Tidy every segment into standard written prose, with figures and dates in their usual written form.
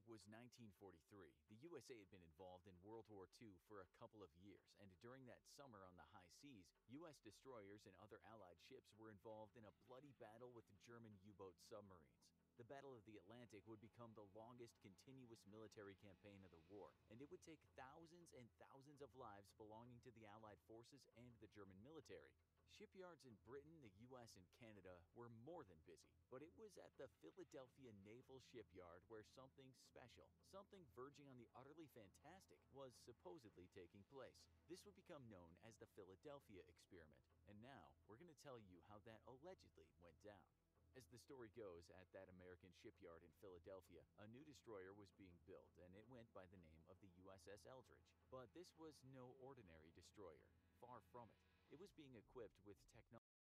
was 1943. The USA had been involved in World War II for a couple of years, and during that summer on the high seas, US destroyers and other Allied ships were involved in a bloody battle with German U-boat submarines. The Battle of the Atlantic would become the longest continuous military campaign of the war, and it would take thousands and thousands of lives belonging to the Allied forces and the German military. Shipyards in Britain, the US, and Canada were more than busy, but it was at the Philadelphia Naval Shipyard where something special, something verging on the utterly fantastic, was supposedly taking place. This would become known as the Philadelphia Experiment, and now we're going to tell you how that allegedly went down. As the story goes, at that American shipyard in Philadelphia, a new destroyer was being built, and it went by the name of the USS Eldridge. But this was no ordinary destroyer. Far from it. It was being equipped with technology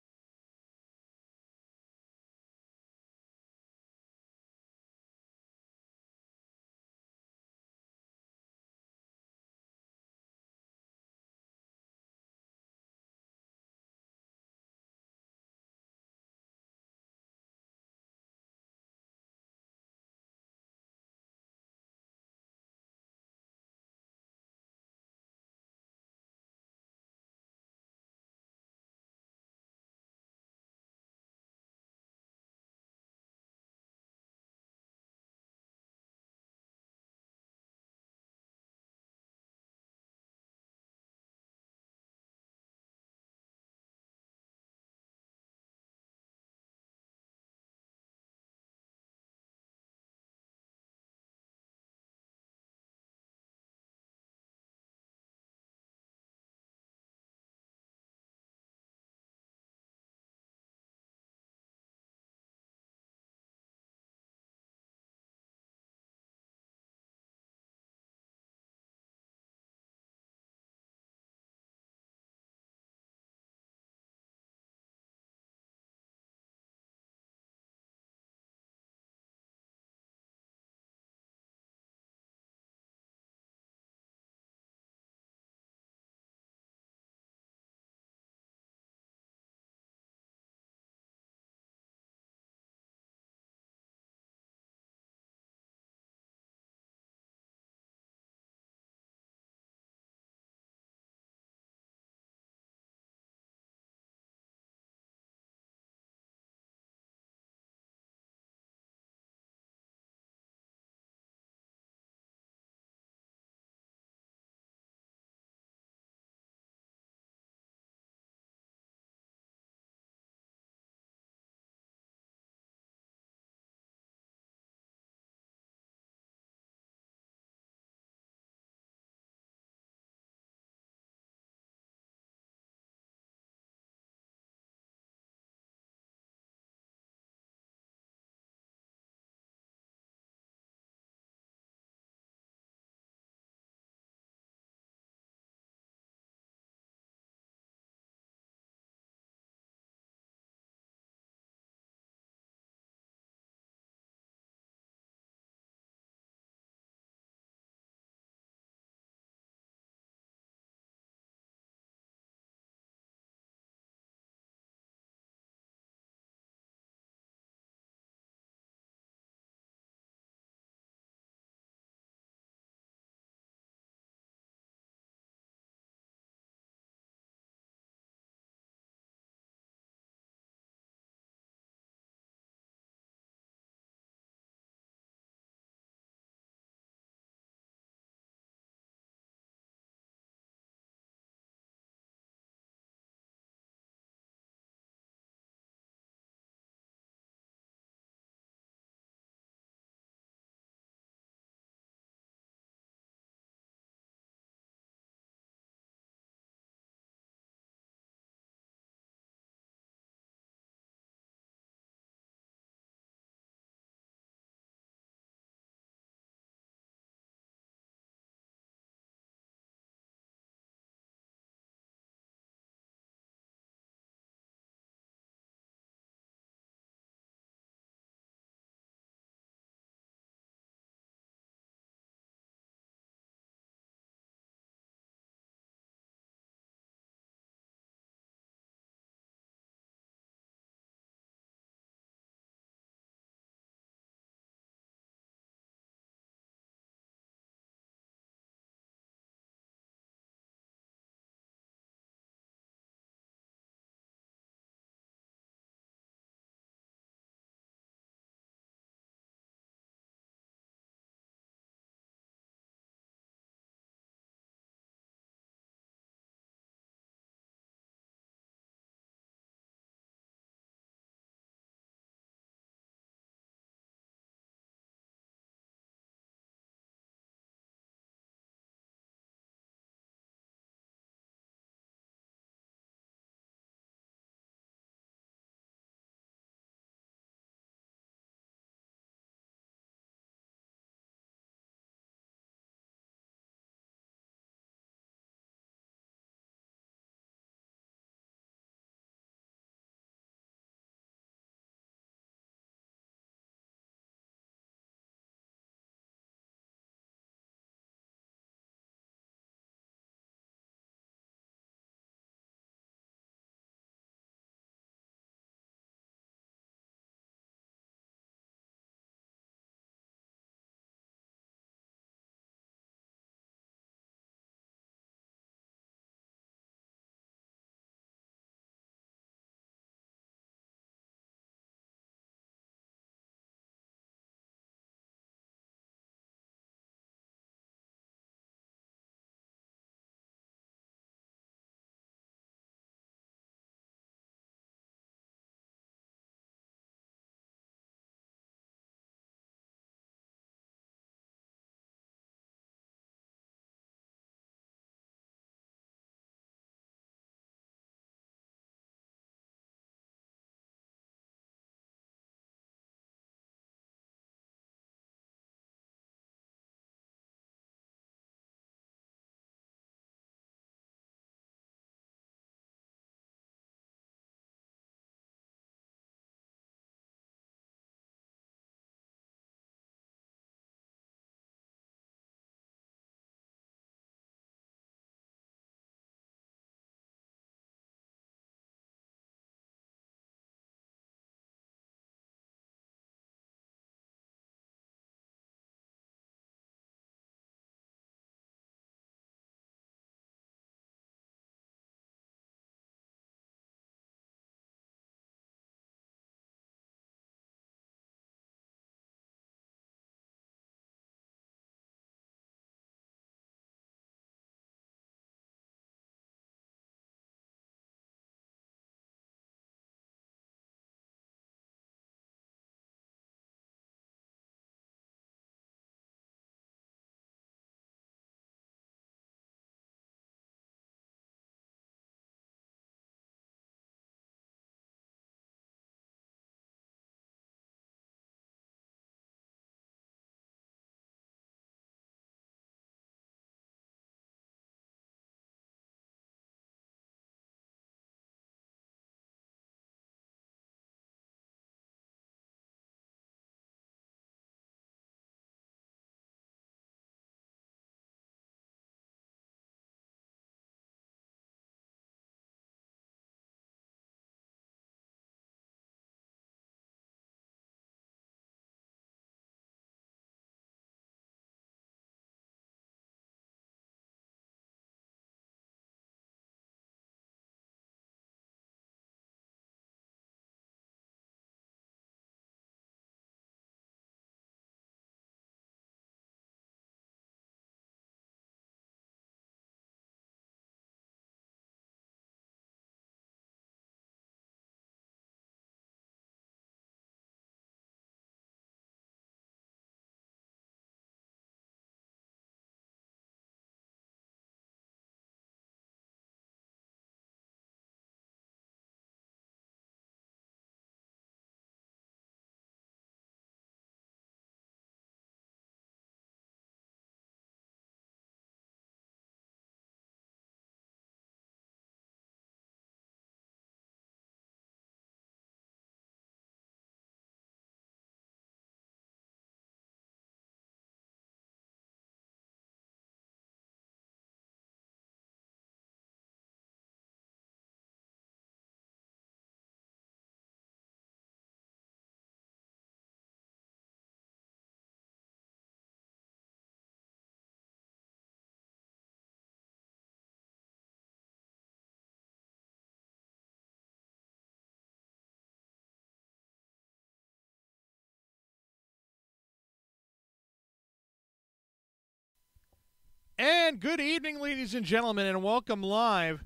And good evening, ladies and gentlemen, and welcome live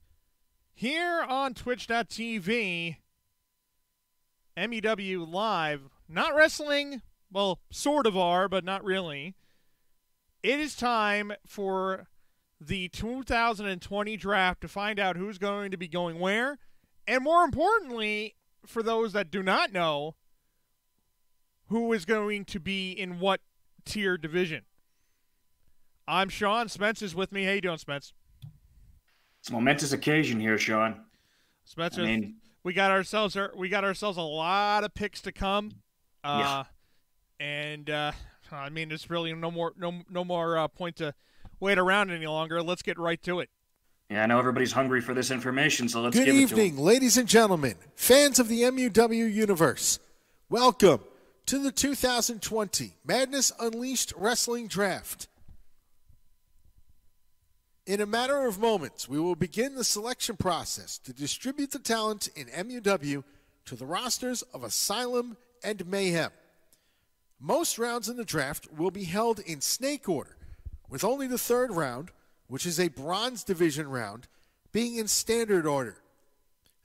here on Twitch.tv, MUW Live. Not wrestling, well, sort of are, but not really. It is time for the 2020 draft to find out who's going to be going where, and more importantly, for those that do not know, who is going to be in what tier division. I'm Sean. Spence is with me. How you doing, Spence? It's a momentous occasion here, Sean. Spencer, we got ourselves a lot of picks to come. Yeah. And there's really no more point to wait around any longer. Let's get right to it. Yeah, I know everybody's hungry for this information, so let's give it to them. Good evening, ladies and gentlemen, fans of the MUW universe. Welcome to the 2020 Madness Unleashed Wrestling Draft. In a matter of moments, we will begin the selection process to distribute the talent in MUW to the rosters of Asylum and Mayhem. Most rounds in the draft will be held in snake order, with only the third round, which is a bronze division round, being in standard order.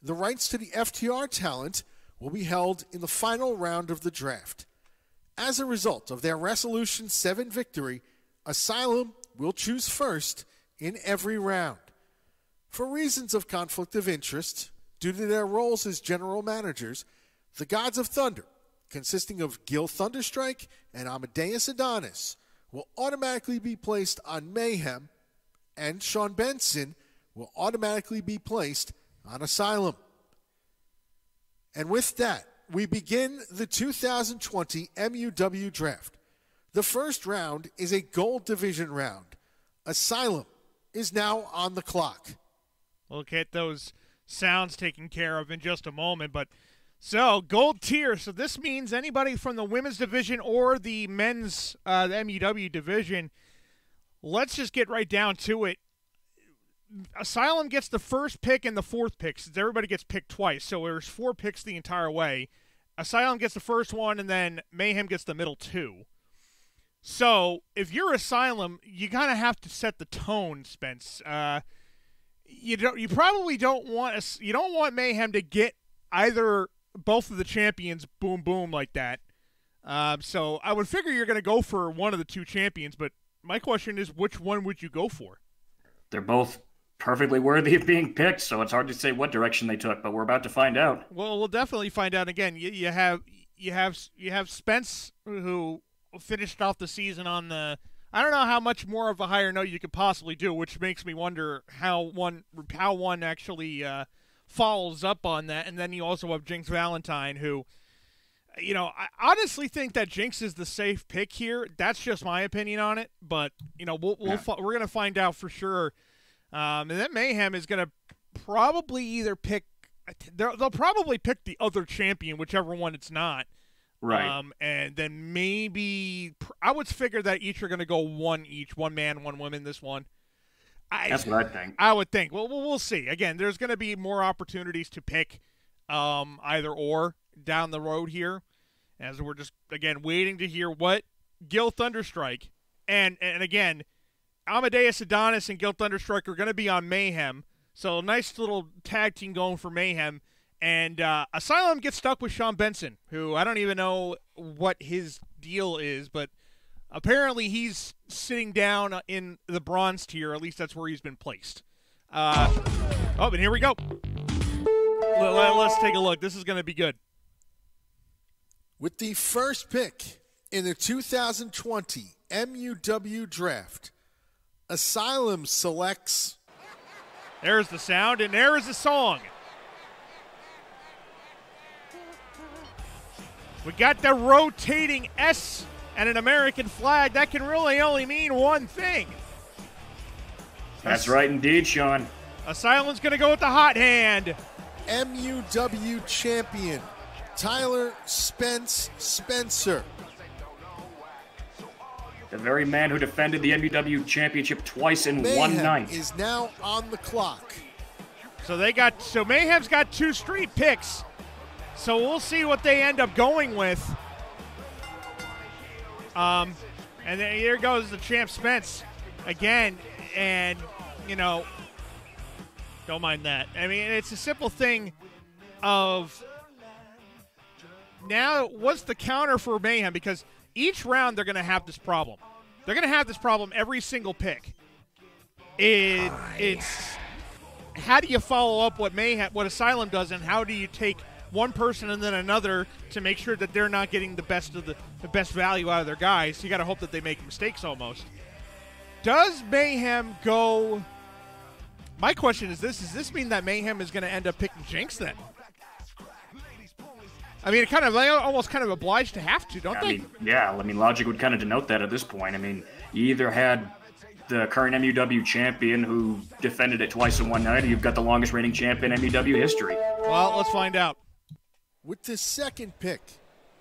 The rights to the FTR talent will be held in the final round of the draft. As a result of their Resolution 7 victory, Asylum will choose first in every round. For reasons of conflict of interest, due to their roles as general managers, the Gods of Thunder, consisting of Gil Thunderstrike and Amadeus Adonis, will automatically be placed on Mayhem, and Sean Benson will automatically be placed on Asylum. And with that, we begin the 2020 MUW Draft. The first round is a Gold Division round. Asylum is now on the clock. We'll get those sounds taken care of in just a moment, but so gold tier. So this means anybody from the women's division or the men's the MUW division. Let's just get right down to it. Asylum gets the first pick and the fourth pick, since everybody gets picked twice. So there's 4 picks the entire way. Asylum gets the first one, and then Mayhem gets the middle 2. So if you're Asylum, you kind of have to set the tone, Spence. You probably don't want Mayhem to get either both of the champions boom boom like that. So I would figure you're going to go for one of the 2 champions, but my question is, which one would you go for? They're both perfectly worthy of being picked, so it's hard to say what direction they took, but we're about to find out. Well, we'll definitely find out. Again, you have Spence, who finished off the season on the, I don't know how much more of a higher note you could possibly do, which makes me wonder how one actually follows up on that. And then you also have Jinx Valentine, who, I honestly think that Jinx is the safe pick here. That's just my opinion on it, but we're gonna find out for sure. And then Mayhem is gonna probably either pick. They'll probably pick the other champion, whichever one it's not. Right. And then maybe I would figure that each are gonna go one each, one man, one woman. This one. That's what I think. I would think. Well, we'll see. Again, there's going to be more opportunities to pick either or down the road here, as we're just, again, waiting to hear what Gil Thunderstrike and again, Amadeus Adonis and Gil Thunderstrike are going to be on Mayhem. So nice little tag team going for Mayhem. And Asylum gets stuck with Sean Benson, who I don't even know what his deal is, but apparently he's sitting down in the bronze tier. At least that's where he's been placed. And here we go. Let's take a look. This is going to be good. With the first pick in the 2020 MUW Draft, Asylum selects... There's the sound, and there is the song. We got the rotating S and an American flag. That can really only mean one thing. That's right indeed, Sean. Asylum's going to go with the hot hand. MUW champion, Tyler Spencer. The very man who defended the MUW championship twice in one night is now on the clock. So Mayhem's got 2 straight picks. So we'll see what they end up going with. And then here goes the champ Spence. Again, And, don't mind that. I mean, it's a simple thing of now what's the counter for Mayhem? Because each round they're going to have this problem. They're going to have this problem every single pick. It's how do you follow up what Asylum does, and how do you take one person and then another to make sure that they're not getting the best value out of their guys? You got to hope that they make mistakes almost. Does Mayhem go? My question is this: does this mean that Mayhem is going to end up picking Jinx then? I mean, they almost kind of obliged to have to, don't they? I mean, logic would kind of denote that at this point. I mean, you either had the current MUW champion who defended it twice in one night, or you've got the longest reigning champion in MUW history. Well, let's find out. With the second pick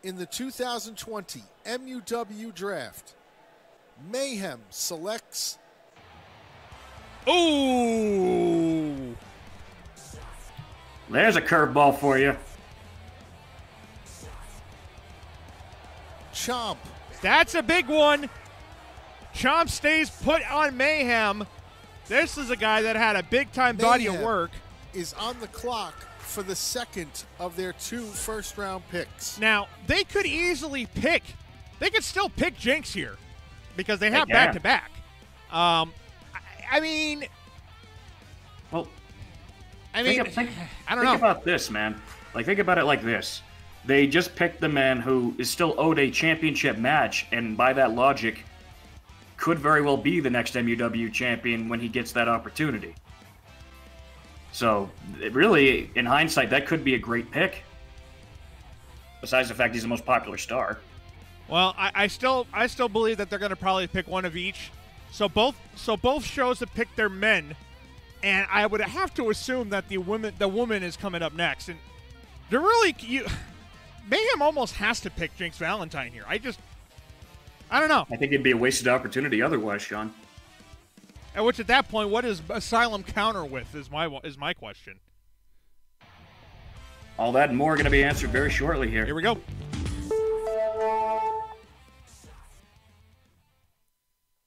in the 2020 MUW draft, Mayhem selects... Ooh! There's a curveball for you. Chomp. That's a big one. Chomp stays put on Mayhem. This is a guy that had a big-time body of work. Is on the clock for the second of their 2 first-round picks. Now, they could easily pick. They could still pick Jinx here because they have back-to-back. I mean, I don't know. Think about this, man. Think about it like this. They just picked the man who is still owed a championship match, and by that logic, could very well be the next MUW champion when he gets that opportunity. So, really, in hindsight, that could be a great pick. Besides the fact he's the most popular star. Well, I still believe that they're going to probably pick one of each. So both shows have picked their men, and I would have to assume that the woman is coming up next. And they're really Mayhem almost has to pick Jinx Valentine here. I don't know. I think it'd be a wasted opportunity otherwise, Sean. Which at that point, what does Asylum counter with is my question. All that and more are going to be answered very shortly here. Here we go.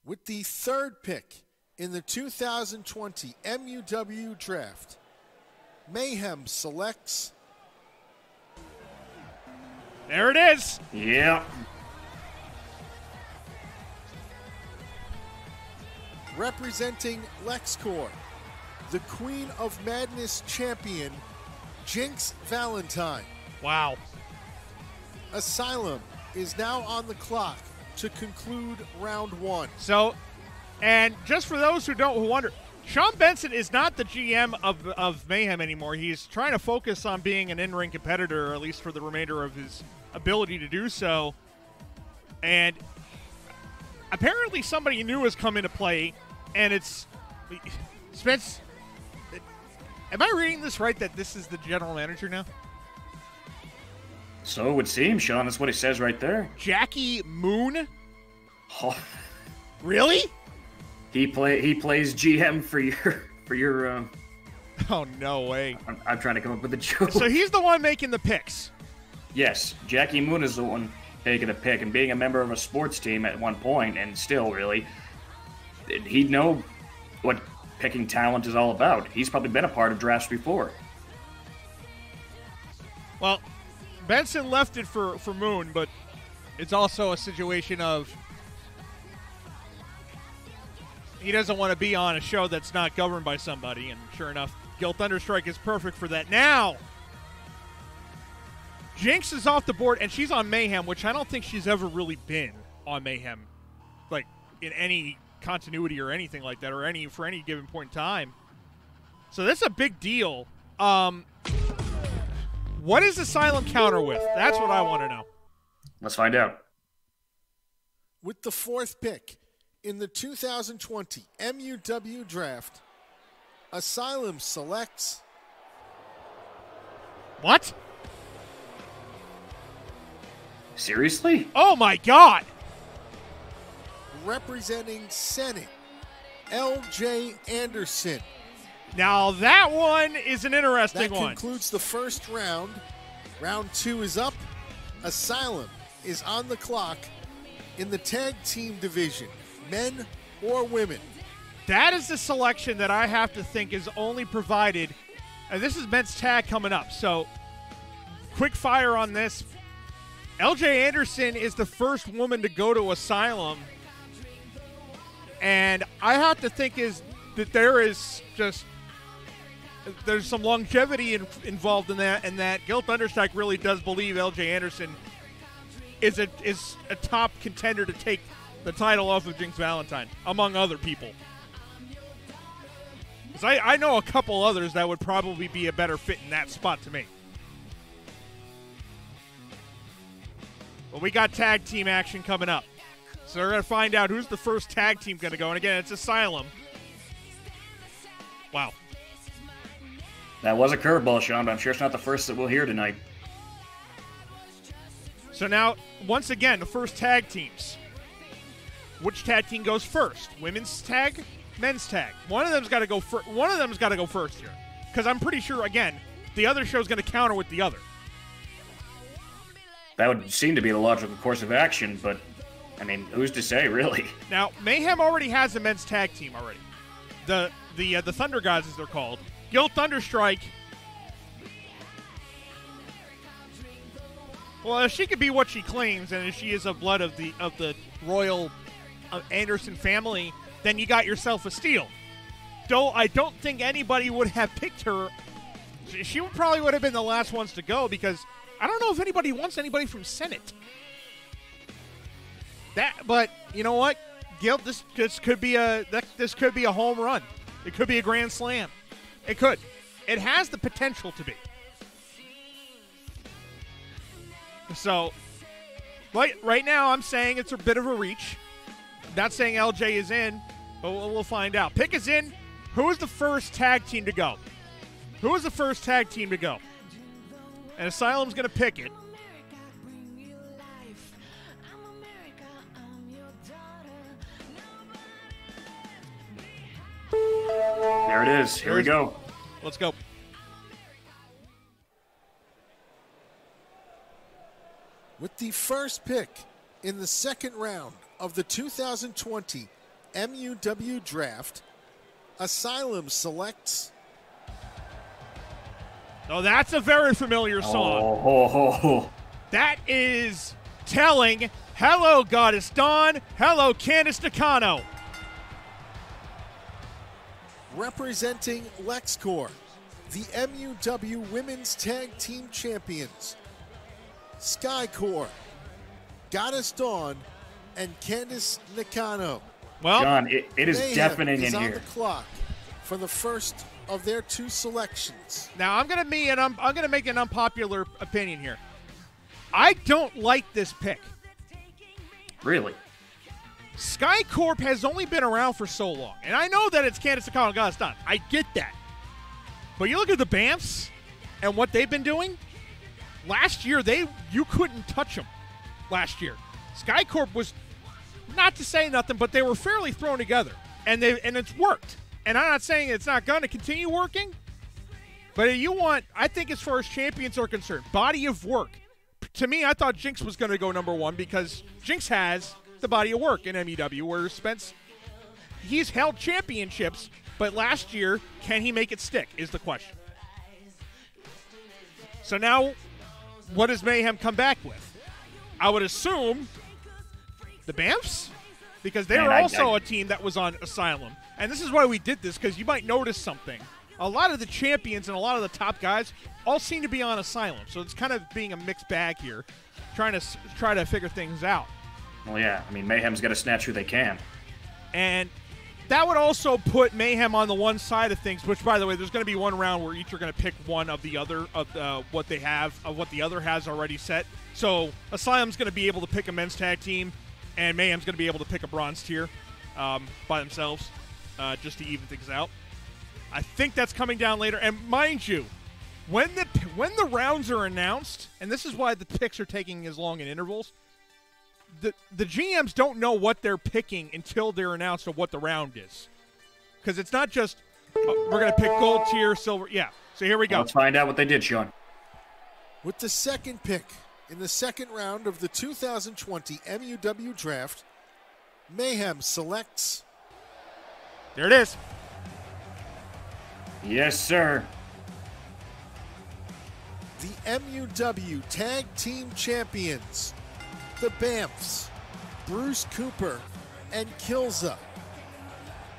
With the third pick in the 2020 MUW draft, Mayhem selects... There it is. Yeah. Representing LexCorp, the Queen of Madness champion, Jinx Valentine. Wow. Asylum is now on the clock to conclude round 1. So, and just for those who wonder, Sean Benson is not the GM of Mayhem anymore. He's trying to focus on being an in-ring competitor, or at least for the remainder of his ability to do so. And apparently somebody new has come into play, and it's Spence. Am I reading this right, that this is the general manager now? So it would seem, Sean. That's what it says right there. Jackie Moon? Oh. Really? He plays GM for your. Oh, no way. I'm trying to come up with a joke. So he's the one making the picks. Yes, Jackie Moon is the one taking a pick, and being a member of a sports team at one point, and still really, he'd know what picking talent is all about. He's probably been a part of drafts before. Well, Benson left it for Moon, but it's also a situation of he doesn't want to be on a show that's not governed by somebody, and sure enough, Gil Thunderstrike is perfect for that. Now, Jinx is off the board, and she's on Mayhem, which I don't think she's ever really been on Mayhem, like in any continuity or anything like that, or for any given point in time. So that's a big deal. What is Asylum counter with? That's what I want to know. Let's find out. With the fourth pick in the 2020 MUW draft, Asylum selects... What? Seriously? Oh my God! Representing Senate, L.J. Anderson. Now that one is an interesting one. That concludes the first round. Round 2 is up. Asylum is on the clock in the tag team division, men or women. That is the selection that I have to think is only provided. And this is men's tag coming up. So, quick fire on this. LJ Anderson is the first woman to go to Asylum. And I have to think is that there's some longevity involved in that, and that Gil Thunderstrike really does believe LJ Anderson is a top contender to take the title off of Jinx Valentine, among other people. Because I know a couple others that would probably be a better fit in that spot to me. But we got tag team action coming up. So we're going to find out who's the first tag team going to go. And again, it's Asylum. Wow. That was a curveball, Sean, but I'm sure it's not the first that we'll hear tonight. So now, once again, the first tag teams. Which tag team goes first? Women's tag, men's tag. One of them's got to go. One of them's got to go first here, because I'm pretty sure again the other show's going to counter with the other. That would seem to be the logical course of action, but I mean, who's to say, really? Now, Mayhem already has a men's tag team already. The Thunder Gods, as they're called. Gil Thunderstrike. Well, if she could be what she claims, and if she is of blood of the royal Anderson family, then you got yourself a steal. Though I don't think anybody would have picked her. She probably would have been the last ones to go, because I don't know if anybody wants anybody from Senate. But you know what, Gil, this could be a home run. It could be a grand slam. It could. It has the potential to be. So, right now, I'm saying it's a bit of a reach. Not saying LJ is in, but we'll find out. Pick is in. Who is the first tag team to go? Who is the first tag team to go? And Asylum's going to pick it. There it is. Here we go. Let's go. With the first pick in the second round of the 2020 MUW Draft, Asylum selects... Oh, that's a very familiar song. Oh. That is telling. Hello, Goddess Dawn. Hello, Candice Nakano. Representing LexCorp, the MUW Women's Tag Team Champions, Skycore, Goddess Dawn, and Candice Nakano. Well, John, it is Mayhem deafening is in on here. the clock for the first of their two selections. now I'm gonna make an unpopular opinion here. I don't like this pick. Really? Skycorp has only been around for so long, and I know that it's Candice Nakano and Goddess Dawn. I get that, but you look at the Bamfs and what they've been doing. Last year, you couldn't touch them. Last year, Skycorp was, not to say nothing, but they were fairly thrown together, and it's worked. And I'm not saying it's not going to continue working, but I think as far as champions are concerned, body of work. To me, I thought Jinx was going to go number one because Jinx has the body of work in MUW, where Spence, he's held championships, but last year, can he make it stick is the question. So now, what does Mayhem come back with? I would assume the Bamfs, because they were also a team that was on Asylum. And this is why we did this, because you might notice something. A lot of the champions and a lot of the top guys all seem to be on Asylum. So it's kind of being a mixed bag here, try to figure things out. Well, yeah. I mean, Mayhem's got to snatch who they can. And that would also put Mayhem on the one side of things, which, by the way, there's going to be one round where each are going to pick one of the other, of what they have, of what the other has already set. So Asylum's going to be able to pick a men's tag team, and Mayhem's going to be able to pick a bronze tier by themselves, just to even things out. I think that's coming down later. And mind you, when the rounds are announced, and this is why the picks are taking as long in intervals, the GMs don't know what they're picking until they're announced of what the round is. Because it's not just, we're going to pick gold tier, silver. Yeah, so here we go. Let's find out what they did, Sean. With the second pick in the second round of the 2020 MUW Draft, Mayhem selects... There it is. Yes, sir. The MUW Tag Team Champions, the Bamfs, Bruce Cooper and Kilza.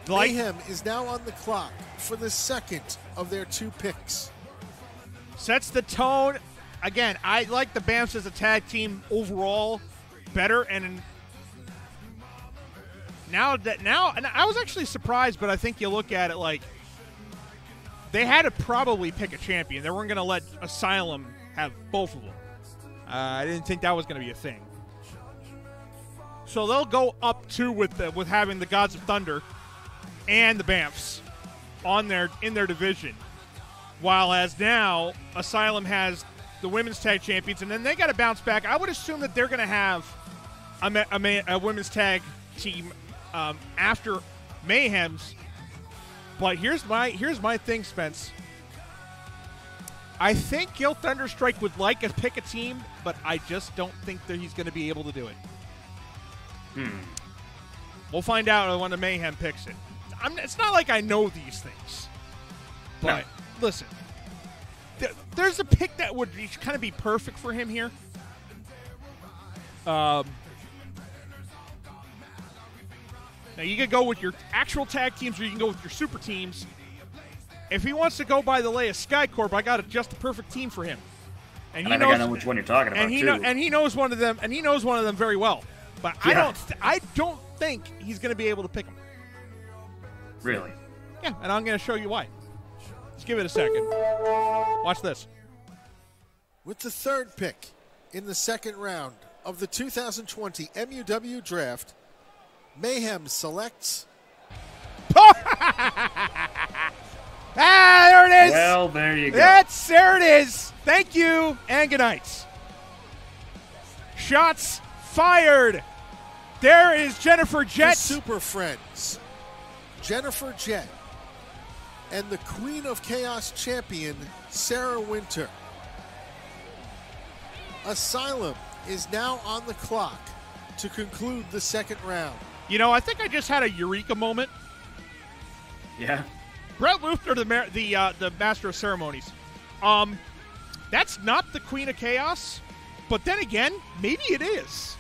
Mayhem is now on the clock for the second of their 2 picks. Sets the tone. Again, I like the Bamfs as a tag team overall better, and now, and I was actually surprised, but I think you look at it like they had to probably pick a champion. They weren't going to let Asylum have both of them. I didn't think that was going to be a thing. So they'll go up 2 with having the Gods of Thunder and the Bamfs in their division, while as now Asylum has the women's tag champions, and then they got to bounce back. I would assume that they're going to have a women's tag team after Mayhem's. But here's my thing, Spence. I think Gil Thunderstrike would like to pick a team, but I just don't think that he's going to be able to do it. We'll find out when the Mayhem picks it. It's not like I know these things. But listen, there's a pick that would kind of be perfect for him here. Now, you can go with your actual tag teams or you can go with your super teams. If he wants to go by the lay of Skycorp, I got just the perfect team for him. And I think I know which one you're talking about, too. And he knows one of them, and he knows one of them very well. But Yeah. I don't think he's going to be able to pick him. Really? Yeah, and I'm going to show you why. Let's give it a second. Watch this. With the 3rd pick in the 2nd round of the 2020 MUW Draft, Mayhem selects... There it is! Well, there you go. There it is! Thank you, and good night. Shots fired. There is Jennifer Jett. The Super Friends, Jennifer Jett, and the Queen of Chaos champion, Sarah Winter. Asylum is now on the clock to conclude the 2nd round. You know, I think I just had a eureka moment. Yeah. Brett Luther, the Master of Ceremonies. That's not the Queen of Chaos, but then again, maybe it is.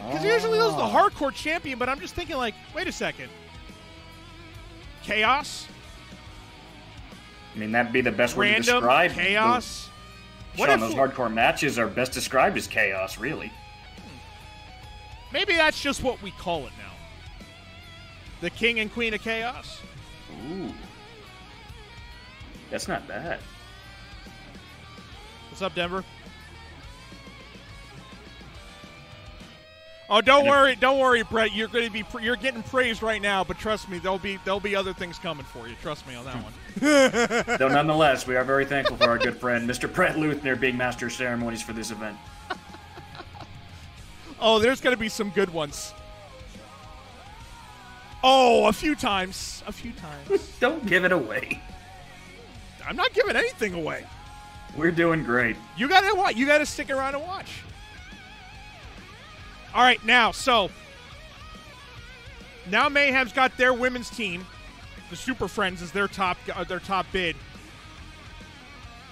Because usually those are the hardcore champion, but I'm just thinking like, wait a second. Chaos? I mean, that'd be the best way to Random describe chaos? What if those hardcore matches are best described as chaos, really? Maybe that's just what we call it now. The King and Queen of Chaos? Ooh. That's not bad. What's up, Denver? Oh, don't worry, Brett. You're getting praised right now, but trust me, there'll be other things coming for you. Trust me on that one. Though nonetheless, we are very thankful for our good friend, Mr. Brett Luthner, being Master of Ceremonies for this event. Oh, there's going to be some good ones. Oh, a few times. Don't give it away. I'm not giving anything away. We're doing great. You got to watch. You got to stick around and watch. All right, now Mayhem's got their women's team. The Super Friends is their top bid.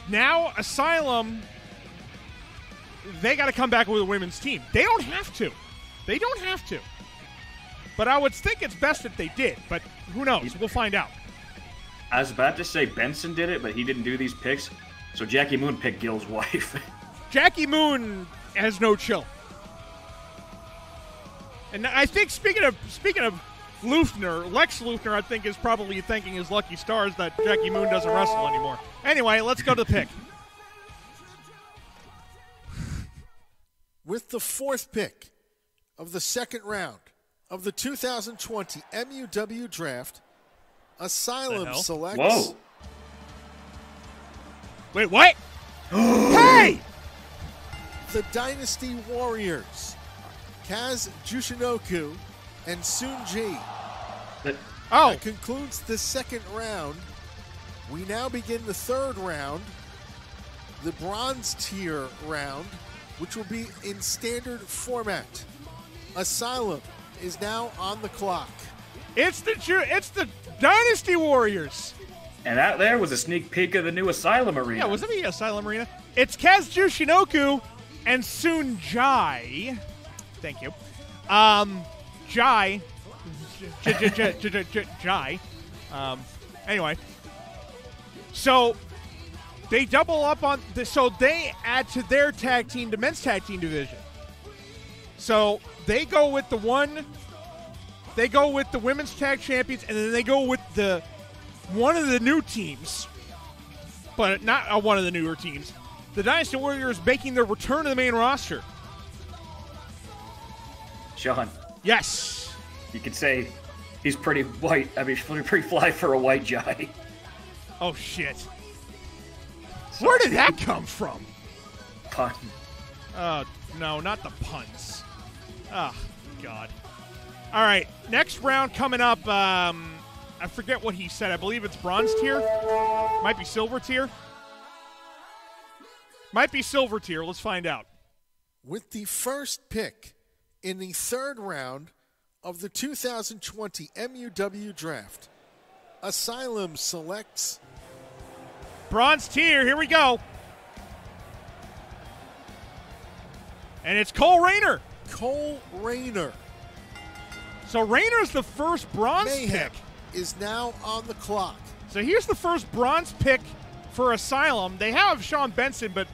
Now Asylum, they got to come back with a women's team. They don't have to. But I would think it's best if they did. But who knows? We'll find out. I was about to say Benson did it, but he didn't do these picks. So Jackie Moon picked Gil's wife. Jackie Moon has no chill. And I think speaking of Luthner, Lex Luthner, I think is probably thanking his lucky stars that Jackie Moon doesn't wrestle anymore. Anyway, let's go to the pick. With the 4th pick of the 2nd round of the 2020 MUW Draft, Asylum selects... Whoa. Wait, what? Hey! The Dynasty Warriors, Kaz Jushinoku and Soon Ji. That concludes the 2nd round. We now begin the 3rd round, the bronze tier round, which will be in standard format. Asylum is now on the clock. It's the Dynasty Warriors. And that there was a sneak peek of the new Asylum Arena. Yeah, wasn't it the Asylum Arena? It's Kazuju Shinoku and Soon Jai. Thank you. Jai. Jai. Anyway. So, they double up on... So, they add to their tag team, the men's tag team division. So, they go with the women's tag champions, and then they go with one of the new teams, but not one of the newer teams. The Dynasty Warriors making their return to the main roster. Sean. Yes. You could say he's pretty white. I mean, he's pretty fly for a white guy. Oh, shit. Where did that come from? Pun. No, not the puns. Oh, God. All right, next round coming up. I forget what he said. I believe it's bronze tier. Might be silver tier. Might be silver tier. Let's find out. With the first pick in the third round of the 2020 MUW draft, Asylum selects bronze tier. Here we go. And it's Cole Rayner. Cole Rayner. So Rayner's the first bronze Mayhem pick. Is now on the clock. So here's the first bronze pick for Asylum. They have Sean Benson, but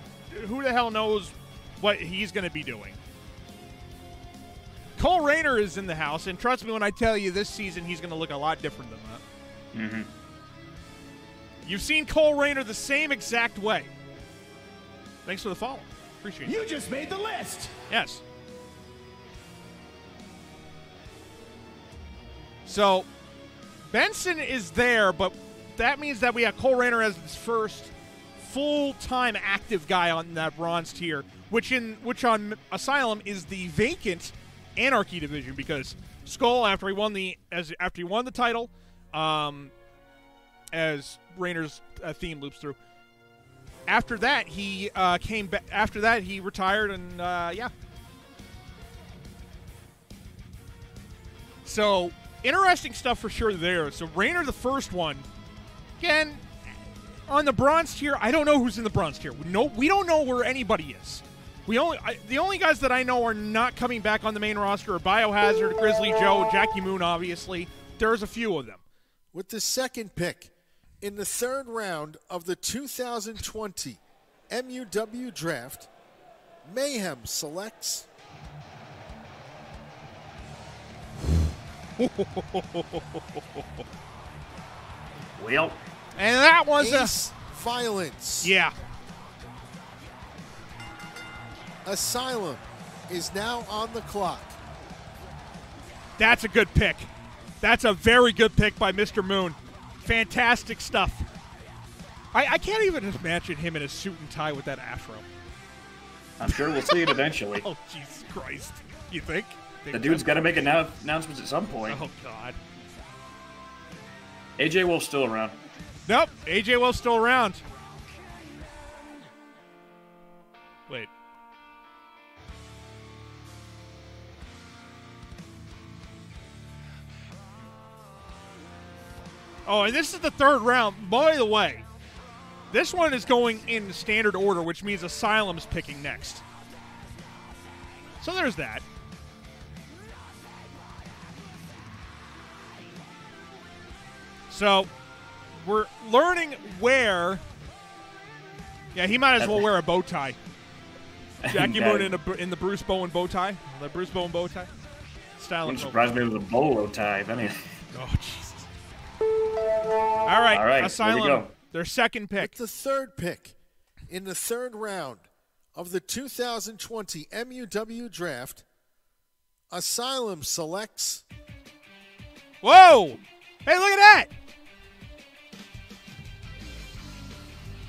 who the hell knows what he's going to be doing. Cole Rayner is in the house, and trust me when I tell you this season he's going to look a lot different than that. Mm-hmm. You've seen Cole Rayner the same exact way. Thanks for the follow. Appreciate it. You just made the list. Yes. So, Benson is there, but that means that we have Cole Rayner as his first full-time active guy on that bronze tier, which on Asylum is the vacant Anarchy division, because Skull, after he won the title, as Rayner's theme loops through. After that, he came back. After that, he retired, and yeah. So, interesting stuff for sure there. So, Rayner, the first one. Again, on the bronze tier, I don't know who's in the bronze tier. We don't know where anybody is. The only guys that I know are not coming back on the main roster are Biohazard, Grizzly Joe, Jackie Moon, obviously. There's a few of them. With the second pick in the third round of the 2020 MUW draft, Mayhem selects Well, and that was Ace Violence. Yeah. Asylum is now on the clock. That's a good pick. That's a very good pick by Mr. Moon. Fantastic stuff. I can't even imagine him in a suit and tie with that afro. I'm sure we'll see it eventually. Oh, Jesus Christ. You think? The dude's got to make announcements at some point. Oh, God. AJ Wolf's still around. Nope. AJ Wolf's still around. Wait. Oh, and this is the third round. By the way, this one is going in standard order, which means Asylum's picking next. So there's that. So we're learning where. Yeah, he might as well wear a bow tie. Jackie Moon in the Bruce Bowen bow tie. The Bruce Bowen bow tie. Wouldn't surprise me with a bolo tie, if anything. Oh, Jesus. All right, Asylum, here we go. Their second pick. With the third pick in the third round of the 2020 MUW draft, Asylum selects. Whoa! Hey, look at that!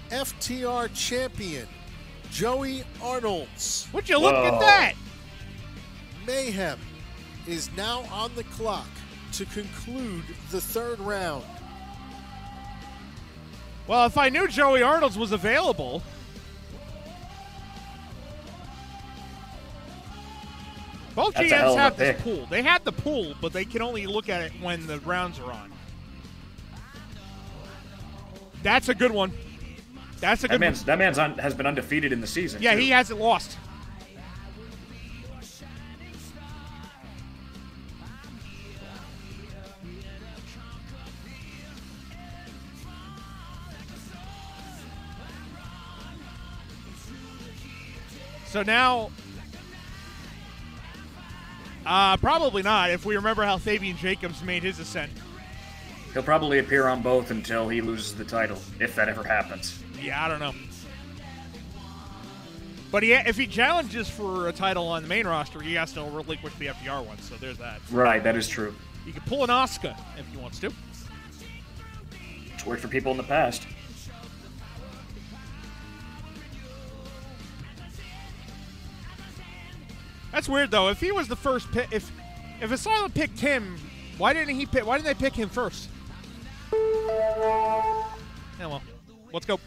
FTR champion Joey Arnolds. Would you look at that? Mayhem is now on the clock to conclude the third round. Well, if I knew Joey Arnolds was available. Both That's a hell GMs of a have this pick. pool. They have the pool, but they can only look at it when the rounds are on. That's a good one. That's a good one. That man's has been undefeated in the season. Yeah, too. he hasn't lost. So now, probably not, if we remember how Fabian Jacobs made his ascent. He'll probably appear on both until he loses the title, if that ever happens. Yeah, I don't know. But if he challenges for a title on the main roster, he has to relinquish the FDR one, so there's that. Right, that is true. He can pull an Asuka if he wants to. It's worked for people in the past. That's weird though. If he was the first pick, if Asylum picked him, why didn't they pick him first? Yeah, well, let's go.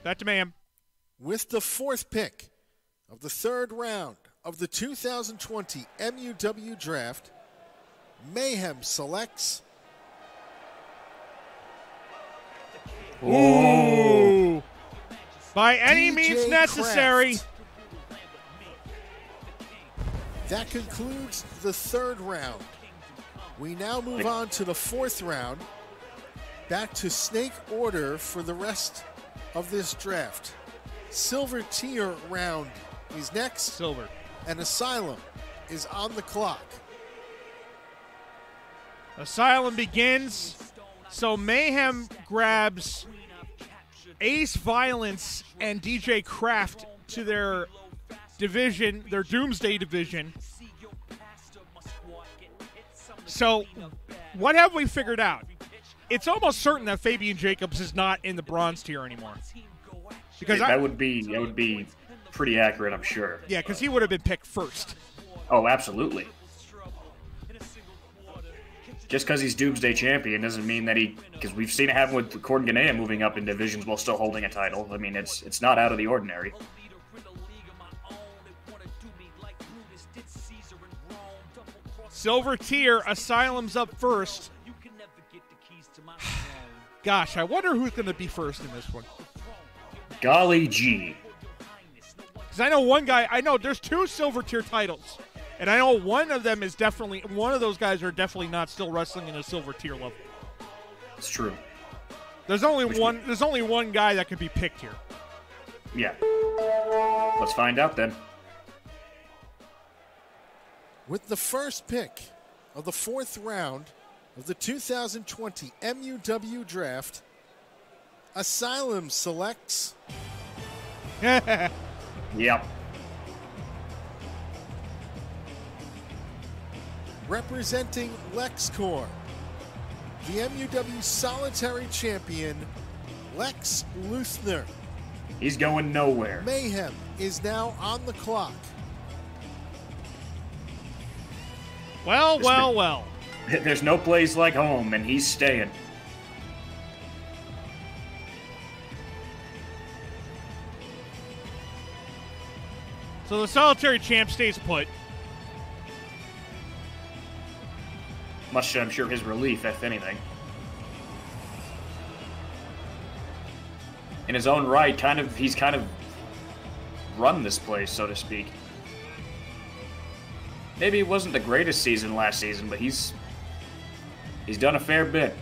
Back to Mayhem. With the 4th pick of the 3rd round of the 2020 MUW Draft, Mayhem selects Ooh. By any DJ means necessary. Kraft. That concludes the 3rd round. We now move on to the 4th round. Back to snake order for the rest of this draft. Silver tier round is next. Silver. And Asylum is on the clock. Asylum begins. So Mayhem grabs Ace Violence and DJ Kraft to their division, their Doomsday division. So what have we figured out? It's almost certain that Fabian Jacobs is not in the bronze tier anymore. Because that would be pretty accurate, I'm sure. Yeah, because he would have been picked first. Oh, absolutely. Just because he's Doomsday champion doesn't mean that because we've seen it happen with Gordon Ganea moving up in divisions while still holding a title. I mean, it's not out of the ordinary. Silver tier, Asylum's up first. Gosh, I wonder who's going to be first in this one. Golly gee. Because I know one guy, there's 2 silver tier titles. And I know one of them is definitely, one of those guys are definitely not still wrestling in a silver tier level. It's true. There's only one guy that could be picked here. Yeah. Let's find out then. With the 1st pick of the 4th round of the 2020 MUW Draft, Asylum selects Yep. representing LexCorp, the MUW Solitary Champion, Lex Luthner. He's going nowhere. Mayhem is now on the clock. Well. There's no place like home, and he's staying. So the solitary champ stays put. Much, I'm sure, his relief, if anything. In his own right, he's kind of run this place, so to speak. Maybe it wasn't the greatest season last season, but he's done a fair bit,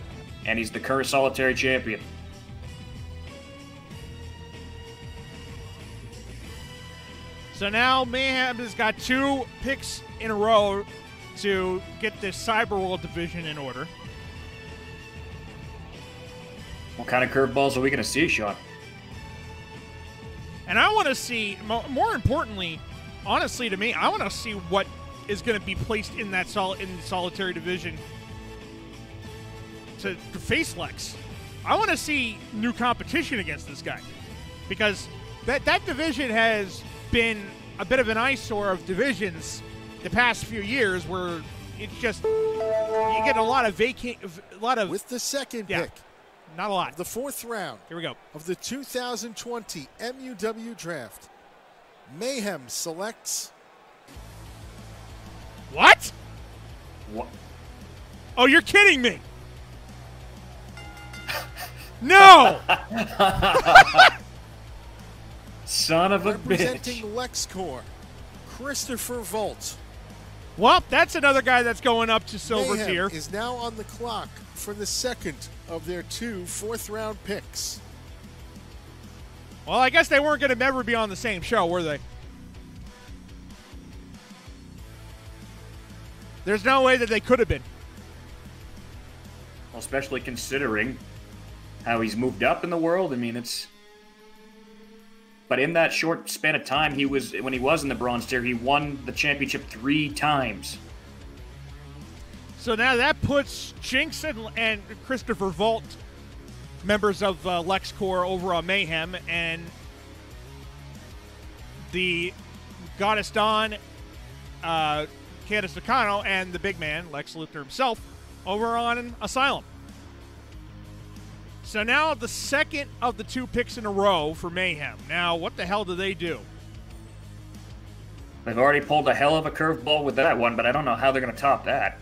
and he's the current solitary champion. So now Mayhem has got 2 picks in a row to get the Cyberworld division in order. What kind of curveballs are we going to see, Sean? And I want to see, more importantly, honestly to me, I want to see what is going to be placed in that solitary division to face Lex. I want to see new competition against this guy, because that division has been a bit of an eyesore of divisions the past few years, where it's just you get a lot of with the 2nd pick. Not a lot. The 4th round. Here we go. Of the 2020 MUW Draft, Mayhem selects What? What? Oh, you're kidding me. No! Son of a Representing bitch. LexCorp, Christopher Volt. Well, that's another guy that's going up to silver Mayhem tier. is now on the clock for the second of their 2 fourth-round picks. Well, I guess they weren't going to ever be on the same show, were they? There's no way that they could have been. Well, especially considering how he's moved up in the world. I mean, it's... But in that short span of time, when he was in the bronze tier, he won the championship 3 times. So now that puts Jinx and Christopher Volt, members of LexCorp, over on Mayhem, and the Goddess Dawn, Candice Nakano, and the big man, Lex Luthor himself, over on Asylum. So now the second of the 2 picks in a row for Mayhem. Now, what the hell do they do? They've already pulled a hell of a curveball with that one, but I don't know how they're going to top that.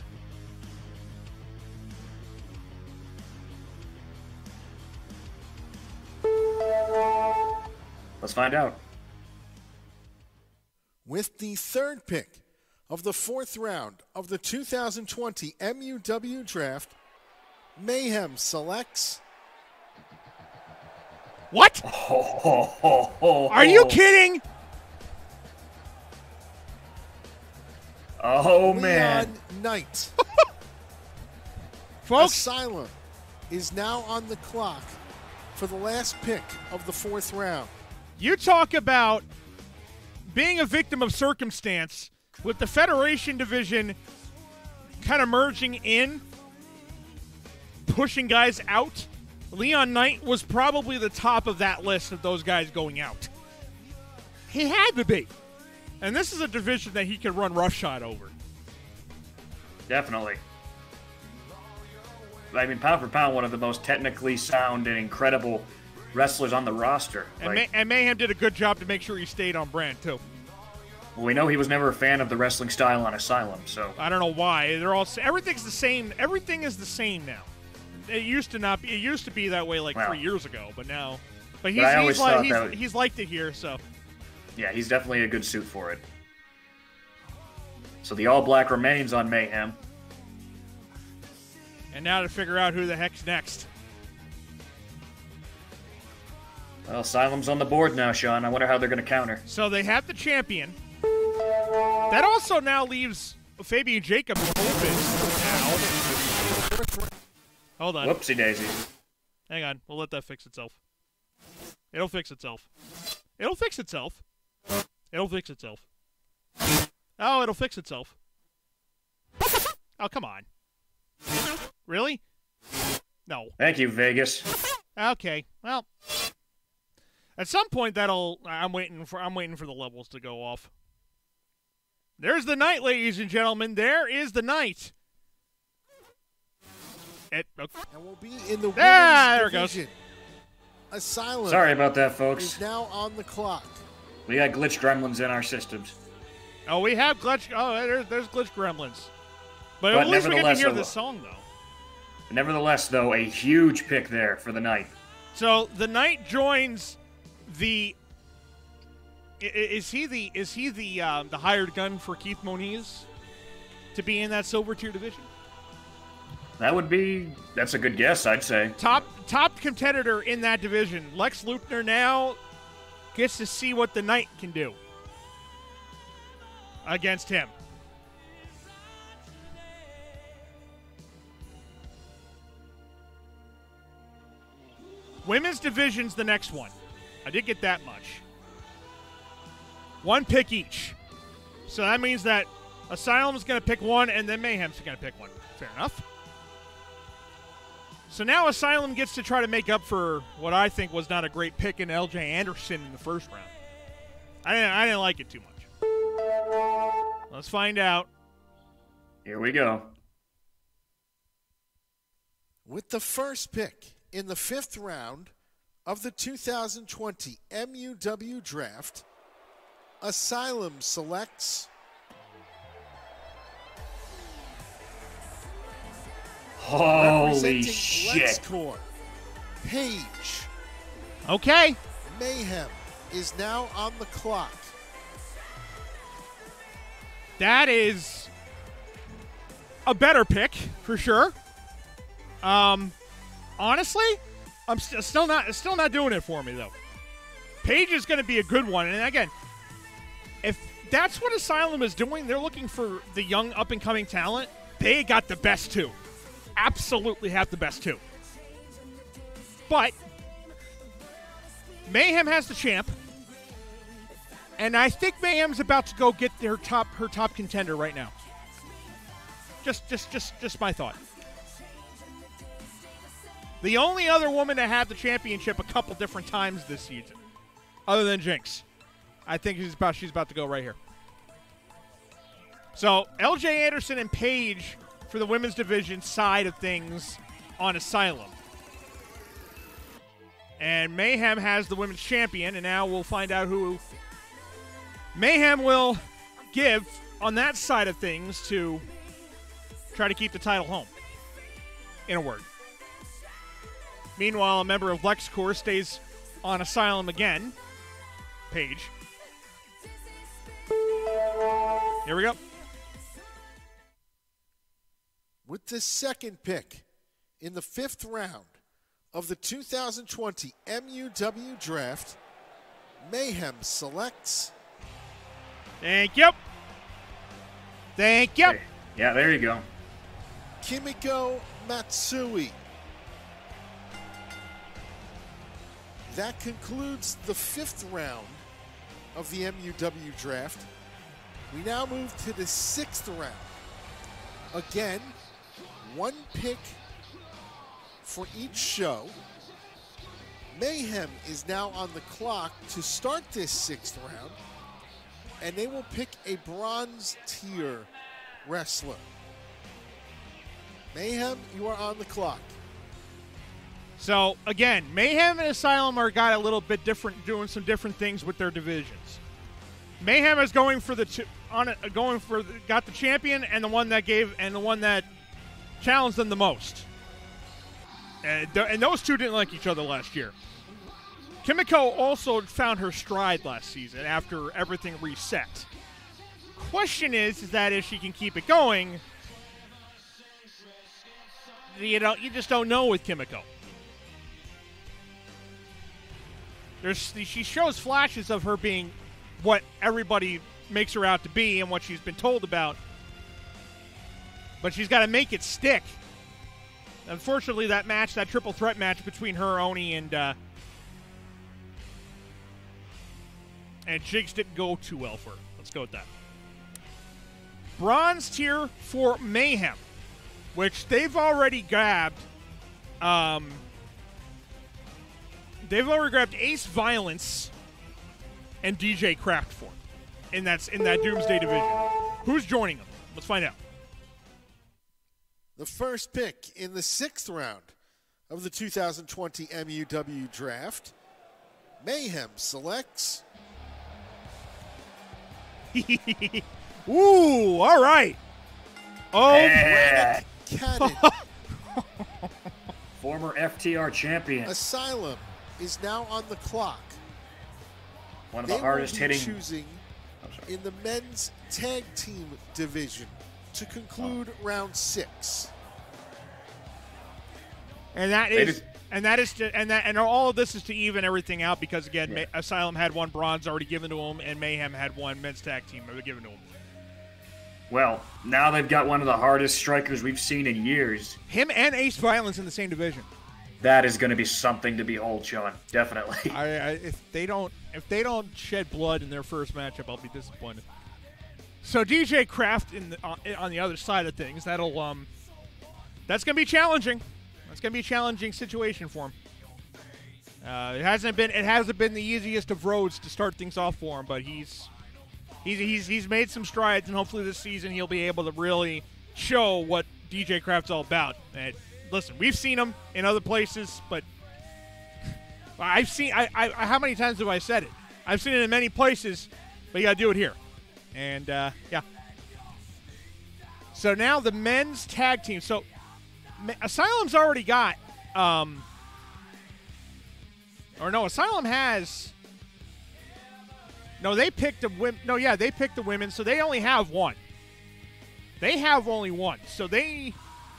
Let's find out. With the third pick of the 4th round of the 2020 MUW Draft, Mayhem selects... What? Are you kidding? Oh, man. Leon Knight. Folks, Asylum is now on the clock for the last pick of the 4th round. you talk about being a victim of circumstance with the Federation division kind of merging in, pushing guys out. Leon Knight was probably the top of that list of those guys going out. He had to be. And this is a division that he could run roughshod over. Definitely. I mean, pound for pound, one of the most technically sound and incredible wrestlers on the roster. And Mayhem did a good job to make sure he stayed on brand, too. Well, we know he was never a fan of the wrestling style on Asylum, so... I don't know why. Everything's the same. Everything is the same now. It used to not be. It used to be that way like 3 years ago, but now. But he's liked it here, so. Yeah, he's definitely a good suit for it. So the All Black remains on Mayhem. And now to figure out who the heck's next. Well, Asylum's on the board now, Sean. I wonder how they're going to counter. So they have the champion. That also now leaves Fabian Jacobs open now. Hold on. Whoopsie daisy. Hang on. We'll let that fix itself. It'll fix itself. It'll fix itself. It'll fix itself. Oh, it'll fix itself. Oh, come on. Really? No. Thank you, Vegas. Okay. Well, at some point I'm waiting for the levels to go off. There's the night, ladies and gentlemen. There is the night. And we'll be in the women's there it division. goes. Asylum. Sorry about that, folks. Is now on the clock. We got glitch gremlins in our systems. Oh, we have glitch. Oh, there's glitch gremlins. But at least we get to hear this song, though. Nevertheless, though, a huge pick there for the night. So the Knight joins the. Is he the hired gun for Keith Moniz to be in that silver tier division? That's a good guess, I'd say. Top competitor in that division. Lex Luthor now gets to see what the Knight can do against him. Women's division's the next one. I did get that much. One pick each. So that means that Asylum's going to pick one, and then Mayhem's going to pick one. Fair enough. So now Asylum gets to try to make up for what I think was not a great pick in LJ Anderson in the first round. I didn't like it too much. Let's find out. Here we go. With the first pick in the 5th round of the 2020 MUW Draft, Asylum selects Holy Representing shit. LexCorp, Paige. Okay. Mayhem is now on the clock. That is a better pick for sure. Honestly, I'm still not doing it for me though. Paige is going to be a good one, and again, if that's what Asylum is doing, they're looking for the young up and coming talent. They got the best two, absolutely have the best two. But Mayhem has the champ, and I think Mayhem's about to go get her top contender right now. Just my thought. The only other woman to have the championship a couple different times this season, other than Jinx, I think she's about to go right here. So LJ Anderson and Paige for the women's division side of things on Asylum. And Mayhem has the women's champion, and now we'll find out who Mayhem will give on that side of things to try to keep the title home, in a word. Meanwhile, a member of LexCorp stays on Asylum again. Paige. Here we go. With the second pick in the 5th round of the 2020 MUW Draft, Mayhem selects... Thank you. Thank you. Yeah, there you go. Kimiko Matsui. That concludes the 5th round of the MUW Draft. We now move to the 6th round. Again, one pick for each show. Mayhem is now on the clock to start this 6th round, and they will pick a bronze tier wrestler. Mayhem, you are on the clock. So, again, Mayhem and Asylum are got a little bit different, doing some different things with their divisions. Mayhem is going for got the champion and the one that challenged them the most. And those two didn't like each other last year. Kimiko also found her stride last season after everything reset. Question is that if she can keep it going, you just don't know with Kimiko. She shows flashes of her being what everybody makes her out to be and what she's been told about. But she's got to make it stick. Unfortunately, that triple threat match between her, Oni, and Jigs didn't go too well for her. Let's go with that. Bronze tier for Mayhem, which they've already grabbed. They've already grabbed Ace Violence and DJ Kraft for in that Doomsday division. Who's joining them? Let's find out. The first pick in the 6th round of the 2020 MUW Draft, Mayhem selects... Ooh, all right. Oh, Yeah. Cannon. Former FTR champion. Asylum is now on the clock. One of They the hardest will be hitting. choosing in the men's tag team division to conclude round 6. and all of this is to even everything out because again, Asylum had one bronze already given to him, and Mayhem had one men's tag team given to him. Well, now they've got one of the hardest strikers we've seen in years. Him and Ace Violence in the same division. That is going to be something to behold, Sean. Definitely. If they don't shed blood in their first matchup, I'll be disappointed. So DJ Kraft on the other side of things, that's going to be challenging. That's going to be a challenging situation for him. It hasn't been the easiest of roads to start things off for him, but he's made some strides, and hopefully this season he'll be able to really show what DJ Kraft's all about. And listen, we've seen him in other places, but how many times have I said it? I've seen it in many places, but you got to do it here. And, yeah. So now the men's tag team. So Asylum's already got, Asylum has. No, they picked the women. No, yeah, they picked the women, so they only have one. They have only one. So the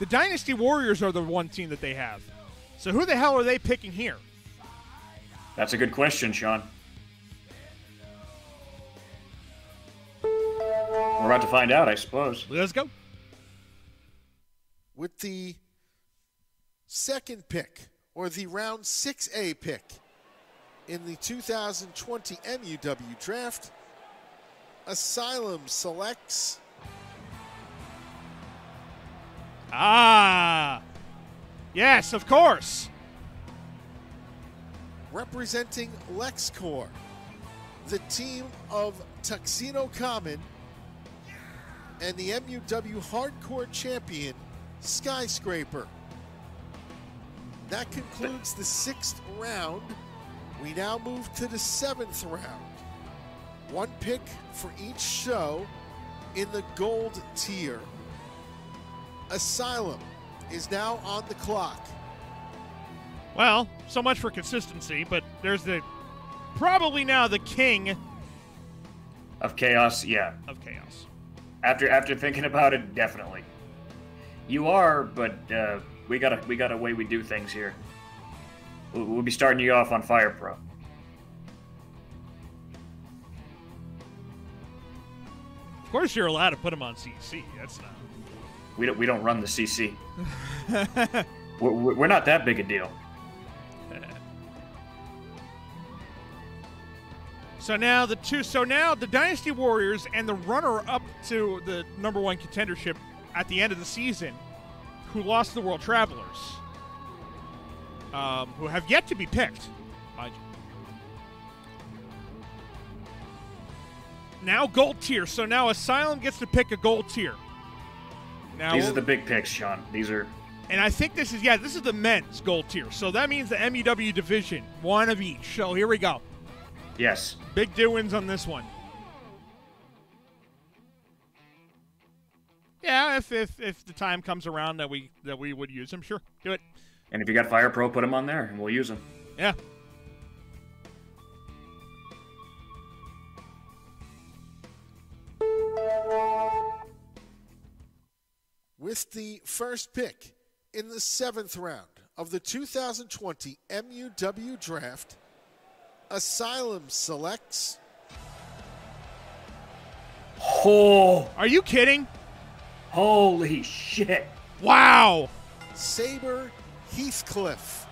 Dynasty Warriors are the one team that they have. So who the hell are they picking here? That's a good question, Sean. We're about to find out, I suppose. Let's go. With the second pick, or the round 6A pick, in the 2020 MUW draft, Asylum selects yes, of course. representing LexCorp, the team of Tuxedo Common, and the MUW Hardcore Champion, Skyscraper. That concludes the 6th round. We now move to the 7th round. One pick for each show in the gold tier. Asylum is now on the clock. Well, so much for consistency, but there's probably now the king Of Chaos, yeah. of chaos. After thinking about it, definitely. You are, but we got a way we do things here. We'll be starting you off on Fire Pro. Of course, you're allowed to put him on CC. That's not. We don't run the CC. we're not that big a deal. So now the Dynasty Warriors and the runner-up to the number one contendership at the end of the season, who lost the World Travelers, who have yet to be picked, mind you. Now gold tier. So now Asylum gets to pick a gold tier. Now These are the big picks, Sean. These are. And I think this is the men's gold tier. So that means the MUW division, one of each. So here we go. Yes. Big doings on this one. Yeah, if the time comes around that we would use them, sure, do it. And if you got Fire Pro, put them on there, and we'll use them. Yeah. With the first pick in the 7th round of the 2020 MUW draft, Asylum selects. Oh! Are you kidding? Holy shit! Wow! Sabre Heathcliff.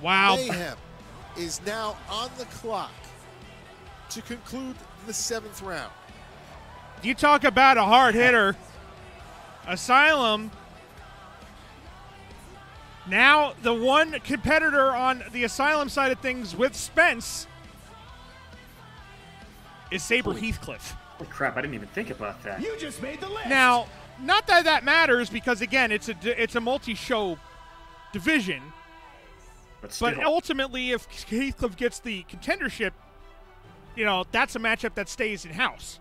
Wow. Mayhem is now on the clock to conclude the 7th round. You talk about a hard hitter. Asylum. Now the one competitor on the Asylum side of things with Spence is Sabre Heathcliff. Holy crap, I didn't even think about that. You just made the list. Now, not that that matters because, again, it's a multi-show division. But still. But ultimately, if Heathcliff gets the contendership, that's a matchup that stays in-house.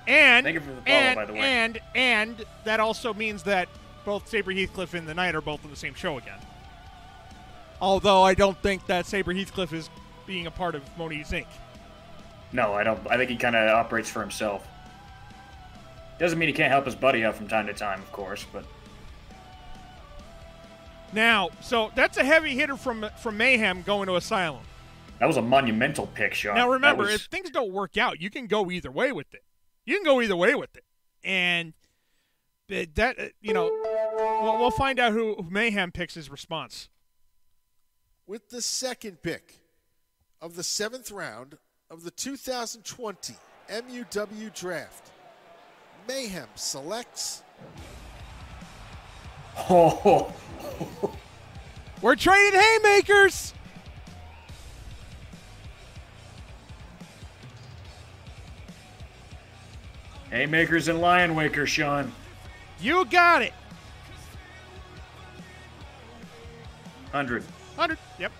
And Thank you for the follow, by the way. And that also means that both Sabre Heathcliff and the Knight are both on the same show again. Although I don't think that Sabre Heathcliff is being a part of Moniz Inc. No, I don't. I think he kind of operates for himself. Doesn't mean he can't help his buddy out from time to time, of course, but. Now, so that's a heavy hitter from Mayhem going to Asylum. That was a monumental pick, Sean. Now remember, if things don't work out, you can go either way with it. And we'll find out who Mayhem picks his response. With the second pick of the 7th round of the 2020 MUW draft, Mayhem selects. Oh. We're trading haymakers. Haymakers and Lion Waker, Sean. You got it. 100. 100. Yep.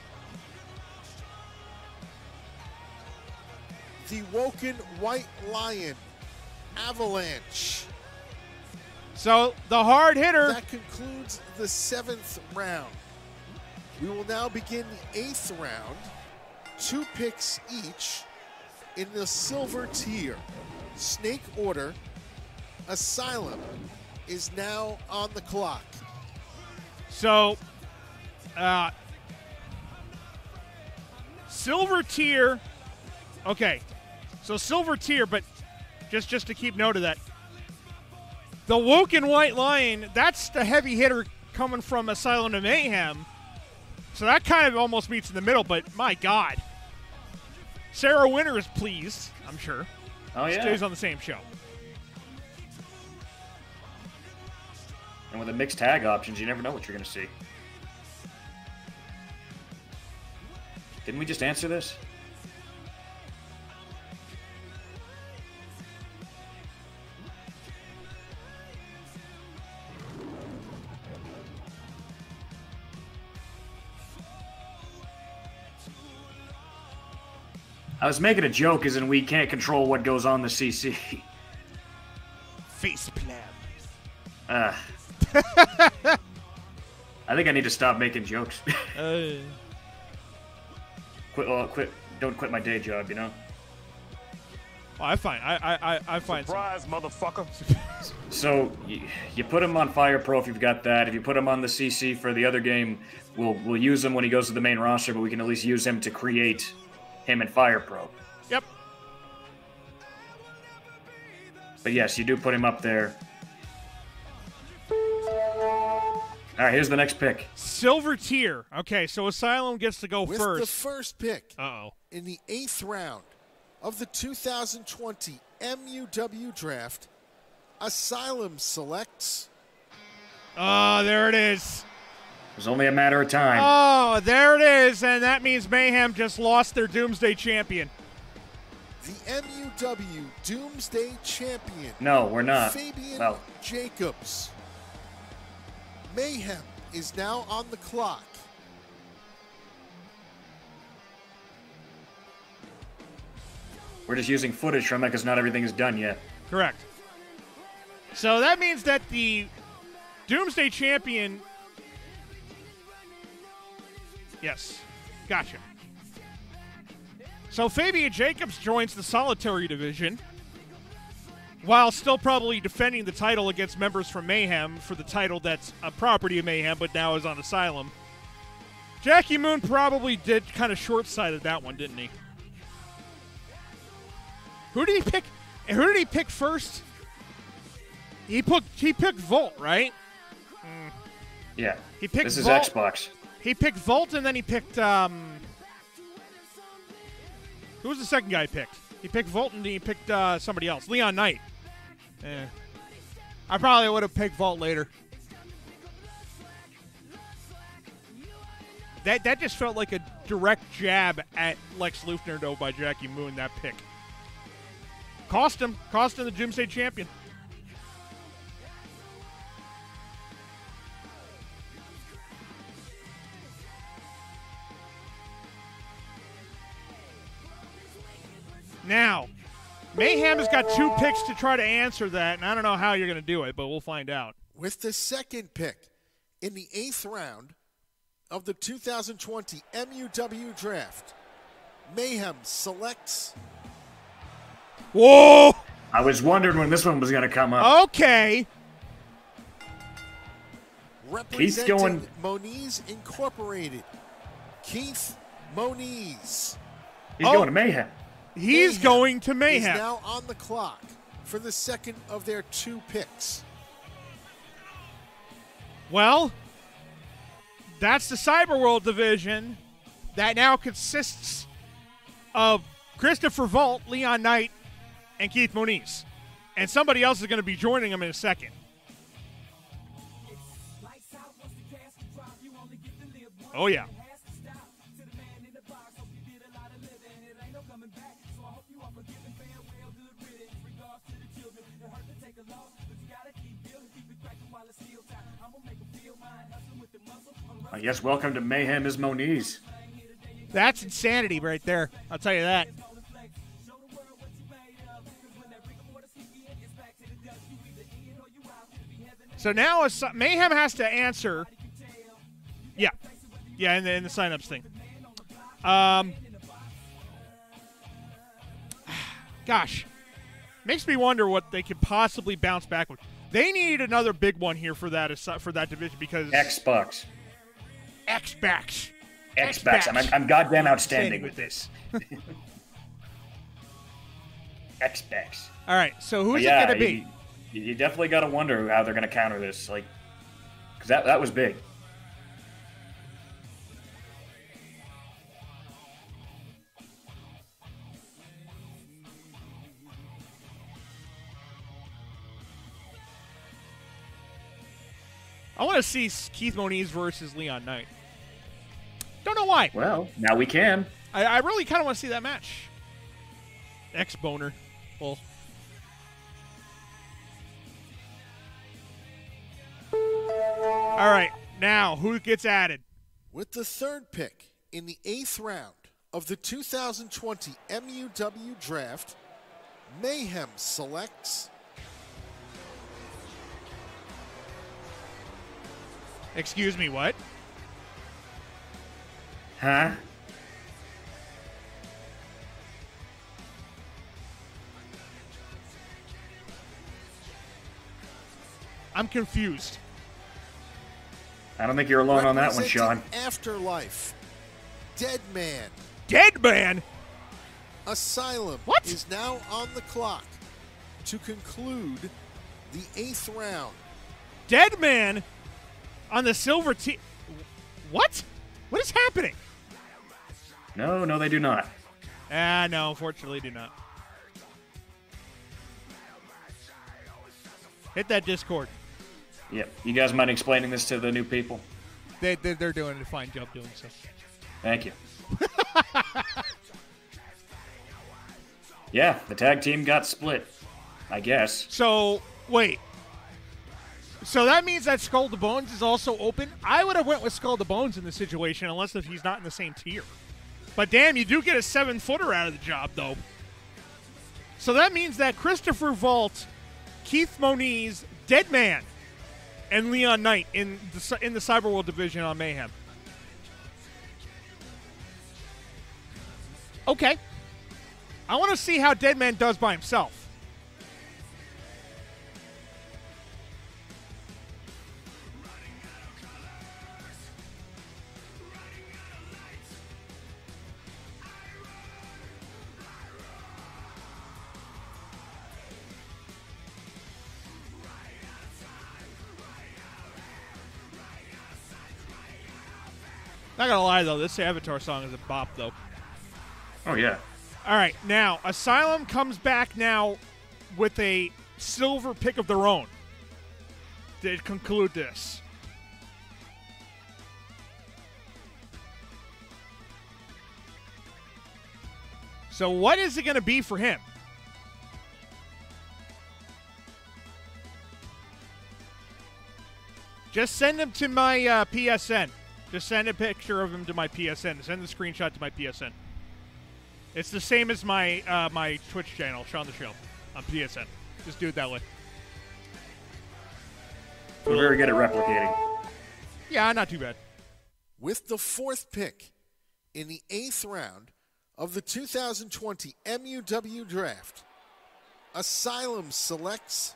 the Woken White Lion, Avalanche. So the hard hitter. That concludes the 7th round. We will now begin the 8th round. 2 picks each in the silver tier. Snake Order, Asylum is now on the clock. So, silver tier. Okay, so silver tier, but just to keep note of that. The Woken White Lion, that's the heavy hitter coming from Asylum to Mayhem. So that kind of almost meets in the middle, but my God. Sarah Winter is pleased, I'm sure. Oh, yeah. Stays on the same show. And with the mixed tag options, you never know what you're going to see. Didn't we just answer this? I was making a joke as in we can't control what goes on the CC. Face plan. I think I need to stop making jokes. Quit! Don't quit my day job, you know. Oh, I find Surprise, motherfucker. So you put him on Fire Pro if you've got that. If you put him on the CC for the other game, we'll use him when he goes to the main roster, but we can at least use him to create him in Fire Pro. Yep. But yes, you do put him up there. All right, here's the next pick. Silver tier. Okay, so Asylum gets to go With first. the first pick Uh-oh. in the 8th round of the 2020 MUW Draft, Asylum selects... Oh, there it is. It was only a matter of time. Oh, there it is, and that means Mayhem just lost their Doomsday Champion. The MUW Doomsday Champion. No, we're not. Fabian Well, Jacobs. Mayhem is now on the clock. we're just using footage from it because not everything is done yet. Correct. So that means that the Doomsday Champion... Yes. Gotcha. So Fabian Jacobs joins the solitary division while still probably defending the title against members from Mayhem for the title that's a property of Mayhem but now is on Asylum. Jackie Moon probably did kind of short-sighted that one, didn't he? Who did he pick first? He picked Volt, right? Yeah. He picked this is Volt. Xbox. He picked Volt, and then he picked, who was the second guy he picked? He picked Volt, and he picked somebody else. Leon Knight. I probably would have picked Volt later. That just felt like a direct jab at Lex Luthor, though, by Jackie Moon, that pick. Cost him the Doomsday Champion. Now, Mayhem has got 2 picks to try to answer that, and I don't know how you're going to do it, but we'll find out. With the second pick in the 8th round of the 2020 MUW Draft, Mayhem selects... Whoa! I was wondering when this one was going to come up. Okay. Representing going- Moniz Incorporated, Keith Moniz. He's going to Mayhem. He's Mayhem going to is Mayhem. now on the clock for the second of their 2 picks. Well, that's the Cyberworld division that now consists of Christopher Volt, Leon Knight, and Keith Moniz. And somebody else is going to be joining them in a second. Oh, yeah. I guess welcome to Mayhem is Moniz. That's insanity right there. I'll tell you that. So now Mayhem has to answer. Yeah. Yeah, in the signups thing. Gosh. Makes me wonder what they could possibly bounce back with. They need another big one here for that division because Xbox. Xbox. I'm goddamn outstanding with this. Xbox. All right, so who's it going to be? You definitely got to wonder how they're going to counter this, like, because that was big. I want to see Keith Moniz versus Leon Knight. Don't know why. Well, now we can. I really kind of want to see that match. Ex-boner. Well. All right, now who gets added? With the third pick in the 8th round of the 2020 MUW Draft, Mayhem selects... Excuse me, what? Huh? I'm confused. I don't think you're alone on that one, Sean. Afterlife. Dead Man. Dead Man? Asylum what? Is now on the clock to conclude the 8th round. Dead Man on the silver team. What? What is happening? No, they do not. No, unfortunately do not. Hit that Discord. Yep. You guys mind explaining this to the new people? They're doing a fine job doing so. Thank you. Yeah, the tag team got split, I guess. So, wait. So that means that Skull to Bones is also open? I would have went with Skull to Bones in this situation unless if he's not in the same tier. But damn, you do get a 7-footer out of the job, though. So that means that Christopher Vault, Keith Moniz, Dead Man, and Leon Knight in the Cyberworld division on Mayhem. Okay. I want to see how Dead Man does by himself. Not gonna lie though, this Avatar song is a bop though. Oh yeah. All right, now Asylum comes back now with a silver pick of their own to conclude this. So what is it going to be for him? Just send him to my PSN. Just send a picture of him to my PSN. Send the screenshot to my PSN. It's the same as my my Twitch channel, Sean the Show, on PSN. Just do it that way. We're very good at replicating. Yeah, not too bad. With the 4th pick in the 8th round of the 2020 MUW Draft, Asylum selects...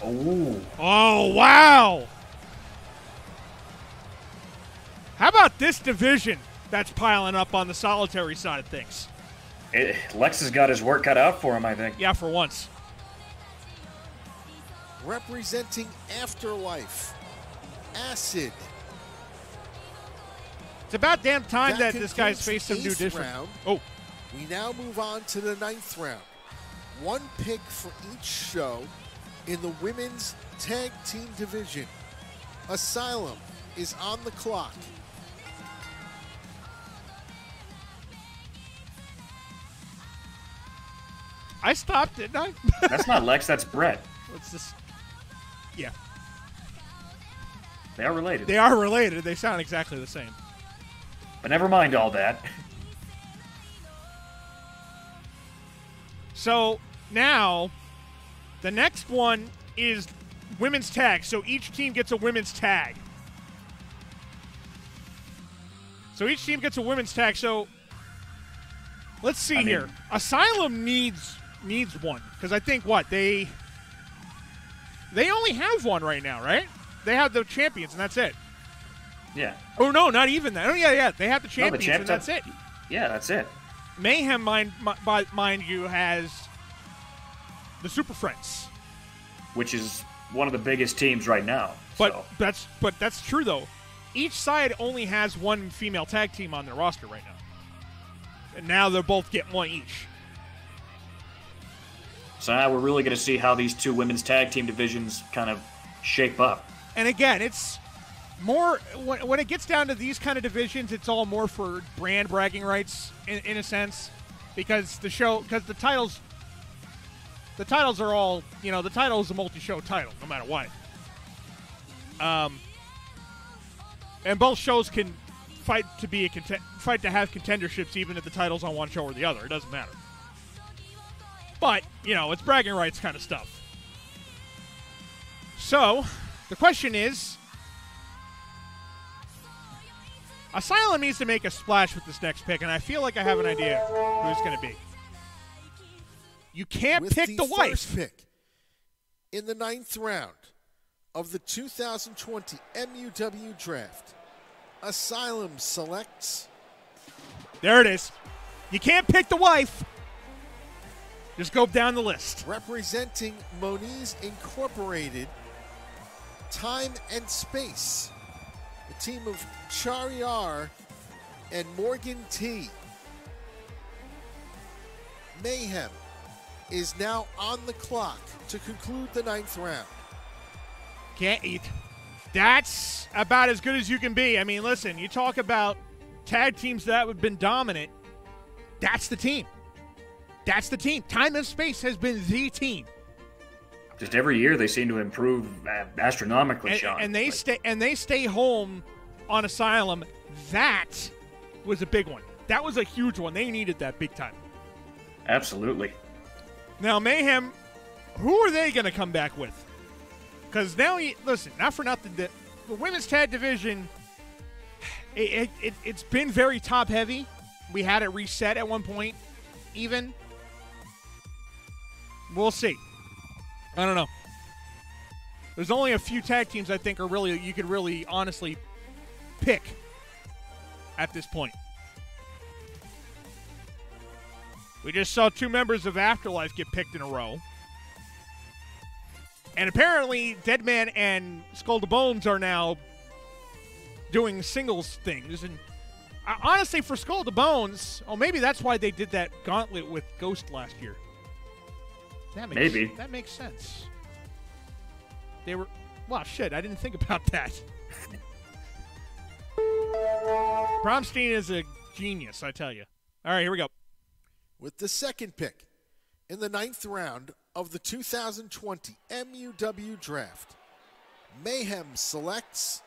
Oh, wow! How about this division that's piling up on the solitary side of things? Lex has got his work cut out for him, I think. Yeah, for once. Representing Afterlife, Acid. It's about damn time that this guy's faced some new different. Round. Oh. We now move on to the 9th round. One pick for each show in the women's tag team division. Asylum is on the clock. I stopped, didn't I? That's not Lex, that's Brett. What's this? Yeah. They are related. They are related. They sound exactly the same. But never mind all that. So now, the next one is women's tag. So each team gets a women's tag. So let's see here. Asylum needs one because I think they only have one right now, right? They have the champions and that's it. Yeah. Oh no, not even that. Oh yeah. They have the champions and that's it. Yeah, that's it. Mayhem, mind you, has the Super Friends, which is one of the biggest teams right now. But that's true though. Each side only has one female tag team on their roster right now, and now they're both getting one each. So now we're really going to see how these two women's tag team divisions kind of shape up. And again, it's more when it gets down to these kind of divisions, it's all more for brand bragging rights in a sense, because the titles are all, the title is a multi-show title no matter what. And both shows can fight to have contenderships even if the title's on one show or the other. It doesn't matter. But, it's bragging rights kind of stuff. So, the question is, Asylum needs to make a splash with this next pick, and I feel like I have an idea who it's going to be. You can't pick the wife. First pick in the 9th round of the 2020 MUW Draft, Asylum selects. There it is. You can't pick the wife. Just go down the list. Representing Moniz Incorporated, Time and Space, a team of Chari R and Morgan T. Mayhem is now on the clock to conclude the 9th round. Can't eat. That's about as good as you can be. I mean, listen, you talk about tag teams that have been dominant. That's the team. That's the team. Time and Space has been the team. Just every year they seem to improve astronomically, Sean. And they stay home on Asylum. That was a big one. That was a huge one. They needed that big time. Absolutely. Now, Mayhem, who are they going to come back with? Because now, listen, not for nothing, the women's tag division, it's been very top-heavy. We had it reset at one point, even. We'll see. I don't know. There's only a few tag teams I think you could really honestly pick at this point. We just saw 2 members of Afterlife get picked in a row. And apparently, Deadman and Skull to Bones are now doing singles things. And honestly, for Skull to Bones, maybe that's why they did that gauntlet with Ghost last year. That makes sense. They were... Well, shit, I didn't think about that. Bromstein is a genius, I tell you. All right, here we go. With the 2nd pick in the 9th round of the 2020 MUW Draft, Mayhem selects...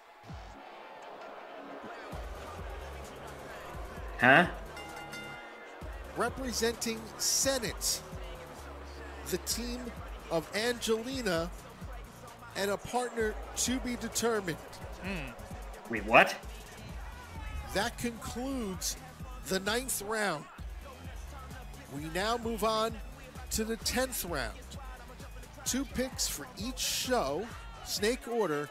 Representing Senate, the team of Angelina and a partner to be determined. Wait, what? That concludes the 9th round. We now move on to the 10th round. 2 picks for each show, snake order,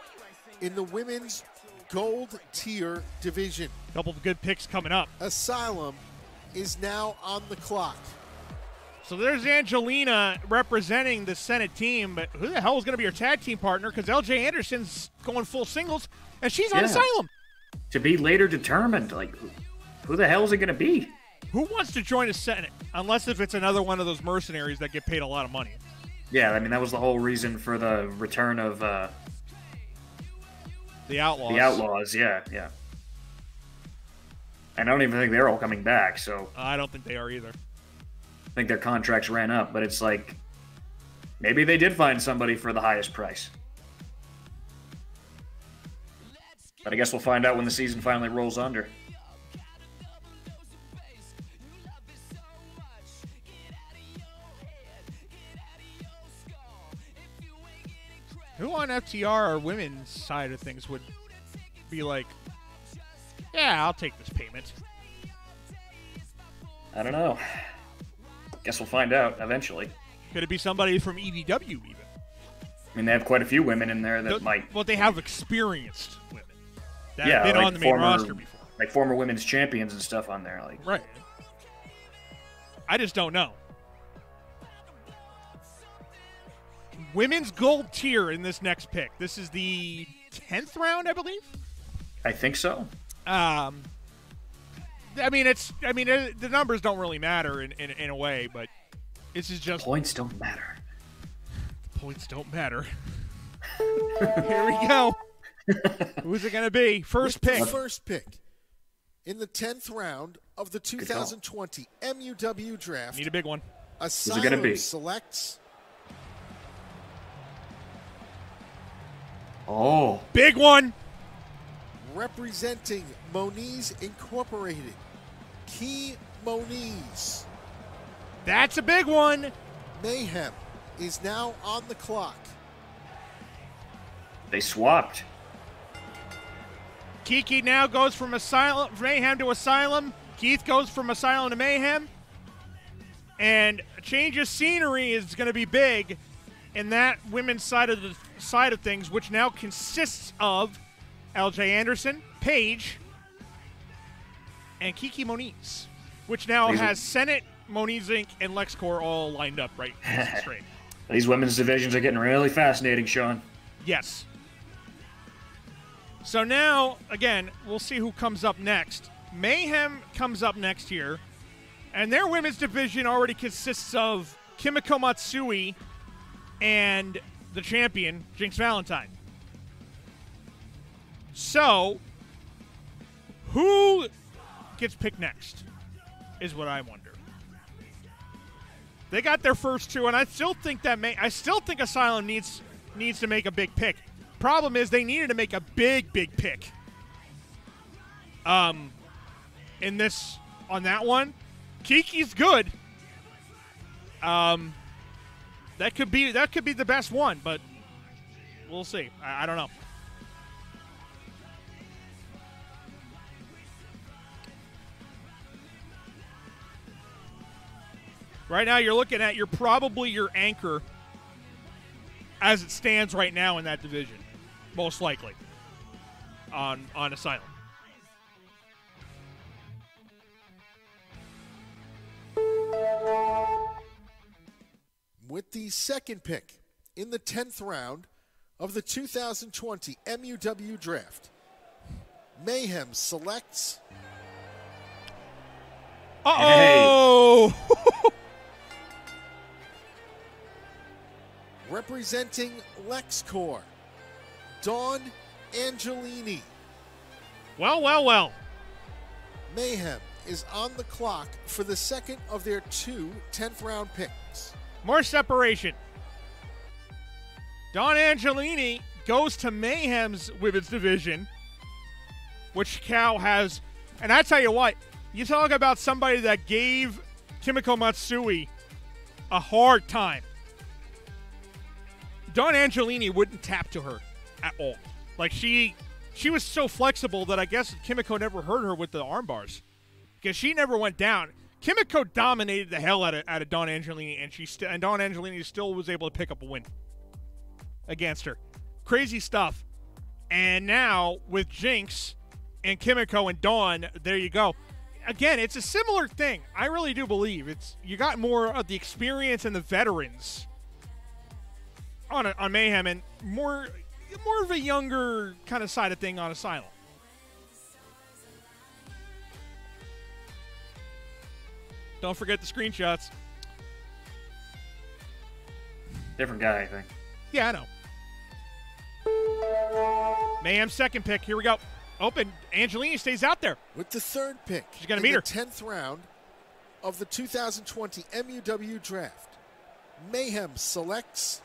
in the women's gold tier division. Couple of good picks coming up. Asylum is now on the clock. So there's Angelina representing the Senate team, but who the hell is going to be her tag team partner? Because LJ Anderson's going full singles, and she's on Asylum. To be later determined. Like, who the hell is it going to be? Who wants to join a Senate? Unless if it's another one of those mercenaries that get paid a lot of money. Yeah, I mean, that was the whole reason for the return of... the Outlaws. The Outlaws, yeah. And I don't even think they're all coming back, so... I don't think they are either. I think their contracts ran up, but it's like... Maybe they did find somebody for the highest price. But I guess we'll find out when the season finally rolls under. Who on FTR or women's side of things would be like, yeah, I'll take this payment? I don't know. Guess we'll find out eventually. Could it be somebody from EDW even? I mean, they have quite a few women in there that might. Well, they have experienced women that Yeah, have been like on the main roster before. Like former women's champions and stuff on there. Like, Right. I just don't know. Women's gold tier in this next pick. This is the 10th round, I believe. I think so. I mean, the numbers don't really matter in a way, but this is just Points don't matter. points don't matter. Here we go. Who's it going to be? First pick. The first pick in the 10th round of the 2020 MUW draft. Need a big one. Asylum gonna be? selects Oh. Big one. representing Moniz Incorporated, Key Moniz. That's a big one. Mayhem is now on the clock. They swapped. Kiki now goes from Mayhem to Asylum. Keith goes from Asylum to Mayhem. And a change of scenery is going to be big in that women's side of things, which now consists of LJ Anderson, Paige, and Kiki Moniz, which now has Senate, Moniz Inc., and LexCorp all lined up right straight. These women's divisions are getting really fascinating, Sean. Yes. So now, again, we'll see who comes up next. Mayhem comes up next here, and their women's division already consists of Kimiko Matsui and the champion, Jinx Valentine. So, who gets picked next is what I wonder. They got their first two, and I still think Asylum needs to make a big pick. Problem is they needed to make a big pick. On that one, Kiki's good. That could be the best one, but we'll see. I don't know. Right now, you're looking at probably your anchor as it stands right now in that division, most likely on Asylum. With the second pick in the 10th round of the 2020 MUW draft, Mayhem selects Uh-oh! representing LexCorp, Dawn Angelini. Well. Mayhem is on the clock for the second of their two 10th round picks. More separation. Dawn Angelini goes to Mayhem's women's division, which Cal has. And I tell you what, you talk about somebody that gave Kimiko Matsui a hard time. Dawn Angelini wouldn't tap to her at all. Like, she was so flexible that I guess Kimiko never hurt her with the arm bars because she never went down. Kimiko dominated the hell out of Dawn Angelini, and Dawn Angelini still was able to pick up a win against her. Crazy stuff. And now with Jinx and Kimiko and Dawn, there you go. Again, it's a similar thing. I really do believe you got more of the experience and the veterans on Mayhem, and more of a younger kind of side of thing on Asylum. Don't forget the screenshots. Different guy, I think. Yeah, I know. Mayhem's second pick. Here we go. Open. Angelini stays out there. With the third pick She's gonna meet her. the 10th round of the 2020 MUW draft, Mayhem selects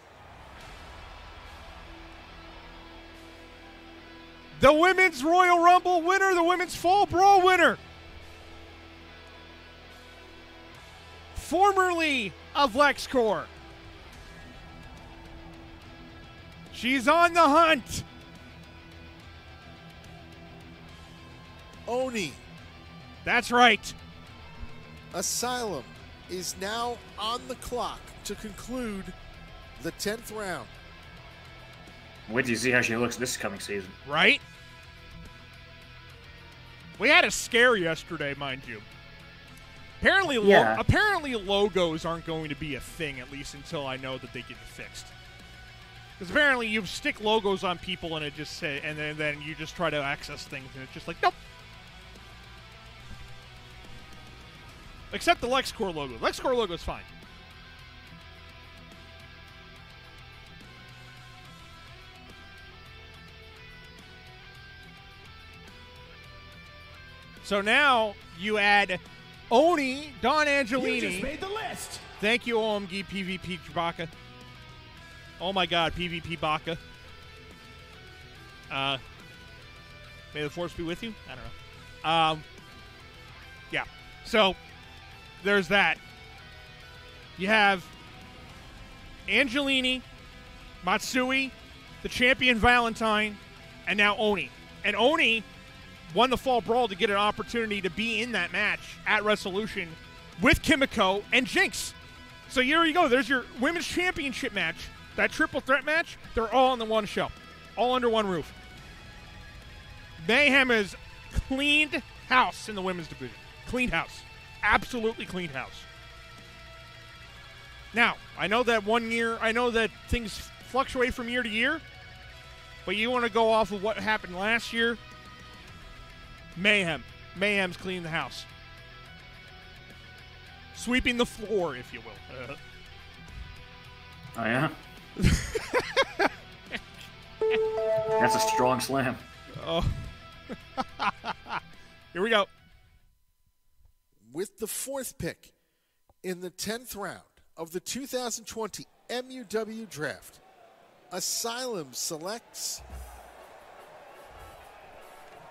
The Women's Royal Rumble winner, the Women's Fall Brawl winner. Formerly of LexCorp, She's on the hunt. Oni. That's right. Asylum is now on the clock to conclude the 10th round. Wait till you see how she looks this coming season. Right? We had a scare yesterday, mind you. Apparently, apparently logos aren't going to be a thing, at least until I know that they get fixed. Because apparently you stick logos on people and it just say, and then you just try to access things and it's just like, nope. Except the LexCorp logo. LexCorp logo is fine. So now you add Oni, Don Angelini. You just made the list. Thank you, OMG PvP Chewbacca. Oh my God, PvP Baka. May the Force be with you? I don't know. Yeah. So there's that. You have Angelini, Matsui, the champion Valentine, and now Oni. And Oni won the Fall Brawl to get an opportunity to be in that match at Resolution with Kimiko and Jinx. So here you go. There's your women's championship match. That triple threat match, they're all on the one show. All under one roof. Mayhem has cleaned house in the women's division. Cleaned house. Absolutely cleaned house. Now, I know that things fluctuate from year to year, but you want to go off of what happened last year, Mayhem's cleaned the house. Sweeping the floor, if you will. Oh, yeah? That's a strong slam. Oh. Here we go. With the 4th pick in the 10th round of the 2020 MUW Draft, Asylum selects...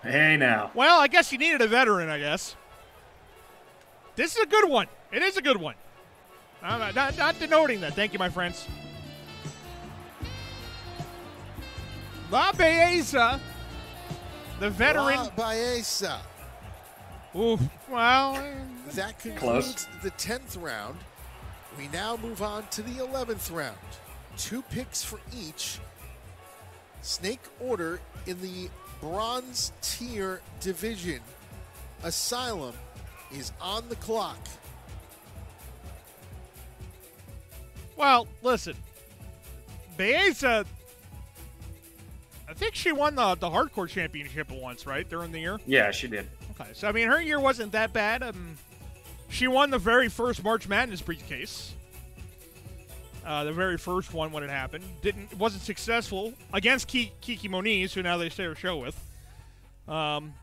Hey, now. Well, I guess you needed a veteran, I guess. This is a good one. It is a good one. I'm not denoting that. Thank you, my friends. La Belleza, the veteran. La Belleza. Ooh, well. That concludes Close. the 10th round. We now move on to the 11th round. 2 picks for each. Snake order in the Bronze Tier division. Asylum is on the clock. Well, listen. Belleza, I think she won the Hardcore Championship once, right? During the year? Yeah, she did. Okay, so, I mean, her year wasn't that bad. She won the very first March Madness briefcase. The very first one when it happened. Wasn't successful against Kiki Moniz, who now they share a show with. And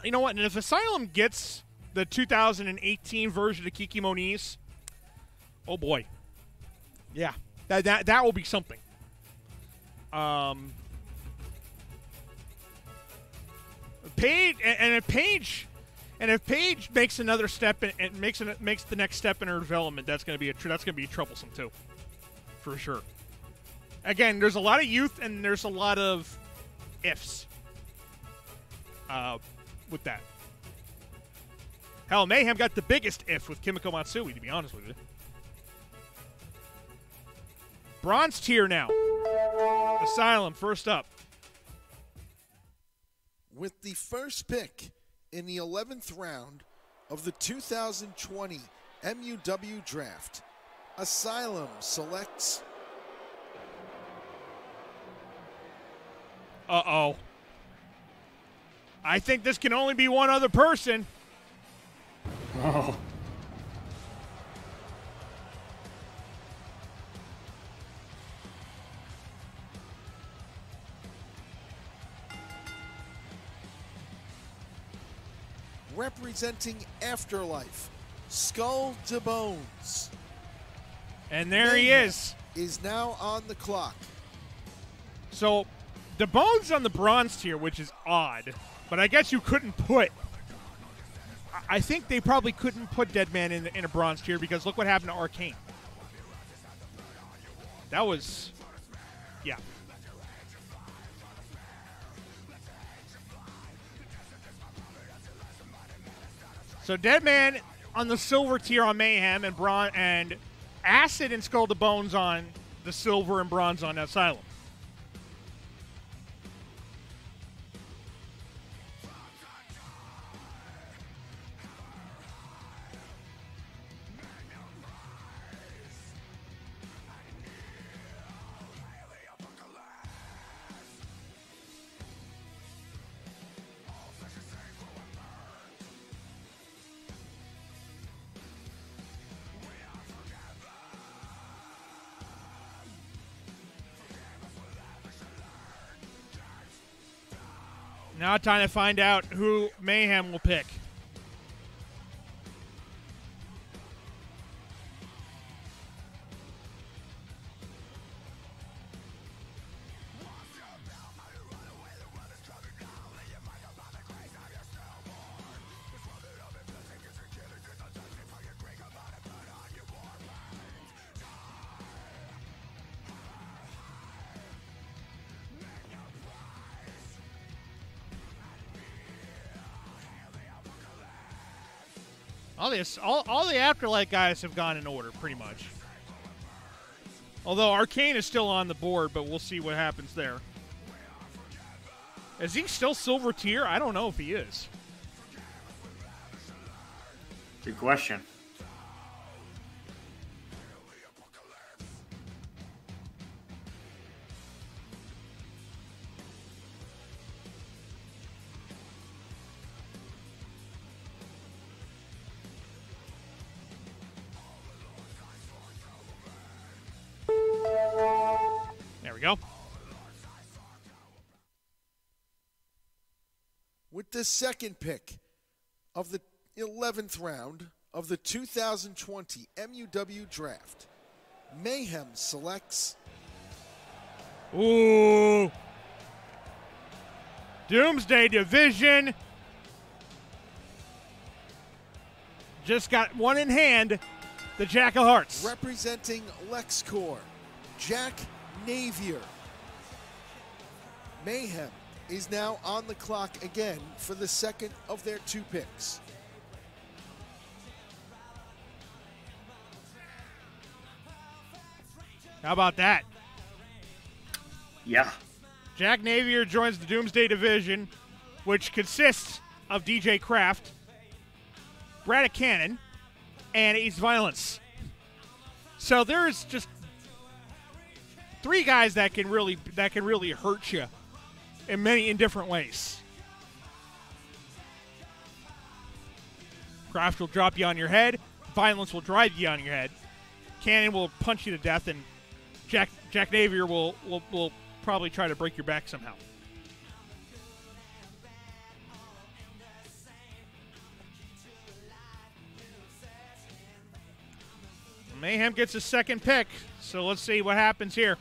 you know what? And if Asylum gets the 2018 version of Kiki Moniz, oh boy, yeah, that will be something. If Paige makes another step and makes the next step in her development, that's going to be troublesome too, for sure. Again, there's a lot of youth and there's a lot of ifs with that. Hell, Mayhem got the biggest if with Kimiko Matsui, to be honest with you. Bronze tier now. Asylum first up. With the first pick in the 11th round of the 2020 MUW Draft, Asylum selects... Uh-oh. I think this can only be one other person. Oh. Representing Afterlife, Skull to Bones. And there he is. Is now on the clock. So, the Bones on the bronze tier, which is odd, but I guess you couldn't put... I think they probably couldn't put Deadman in a bronze tier because look what happened to Arcane. That was, yeah. So Deadman on the silver tier on Mayhem and bronze, and Acid and Skull to Bones on the silver and bronze on Asylum. Now time to find out who Mayhem will pick. All the Afterlife guys have gone in order, pretty much. Although Arcane is still on the board, but we'll see what happens there. Is he still silver tier? I don't know if he is. Good question. There we go. With the second pick of the 11th round of the 2020 MUW Draft, Mayhem selects... Ooh. Doomsday Division. Just got one in hand. The Jack of Hearts. Representing LexCorp, Jack Navier. Mayhem is now on the clock again for the second of their two picks. How about that? Yeah. Jack Navier joins the Doomsday Division, which consists of DJ Kraft, Braddock Cannon, and Ace Violence. So there's just three guys that can really hurt you in different ways. Kraft will drop you on your head. Violence will drive you on your head. Cannon will punch you to death, and Jack Navier will probably try to break your back somehow. Mayhem gets a second pick, so let's see what happens here.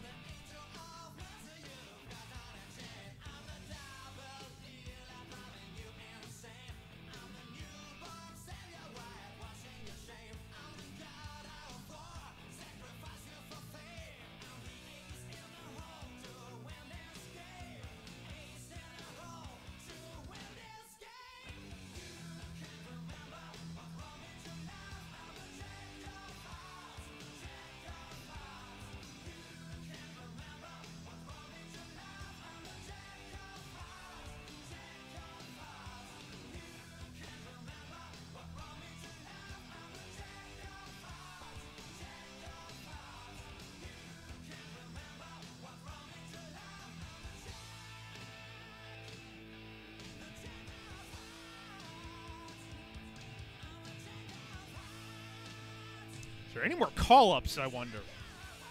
Is there any more call-ups, I wonder?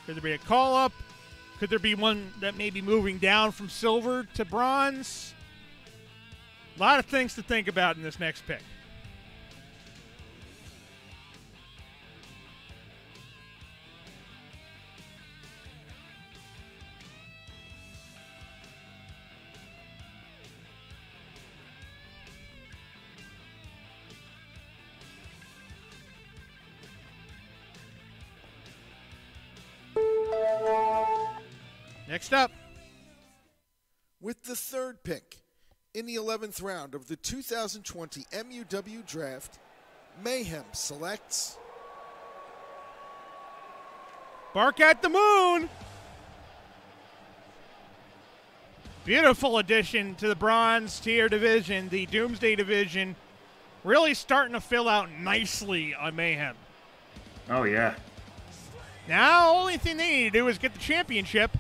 Could there be a call-up? Could there be one that may be moving down from silver to bronze? A lot of things to think about in this next pick. Next up, with the third pick in the 11th round of the 2020 MUW Draft, Mayhem selects Bark at the Moon. Beautiful addition to the Bronze Tier division, the Doomsday division. Really starting to fill out nicely on Mayhem. Oh, yeah. Now, only thing they need to do is get the championship.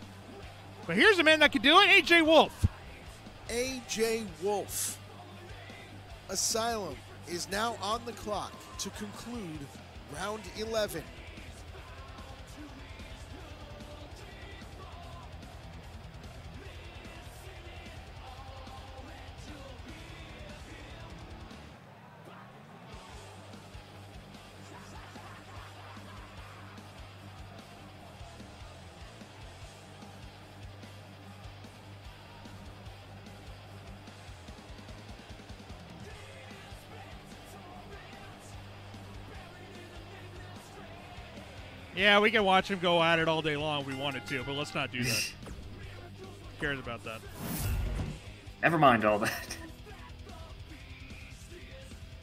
But here's a man that can do it, AJ Wolf. AJ Wolf. Asylum is now on the clock to conclude round 11. Yeah, we can watch him go at it all day long if we wanted to, but let's not do that. Who cares about that? Never mind all that.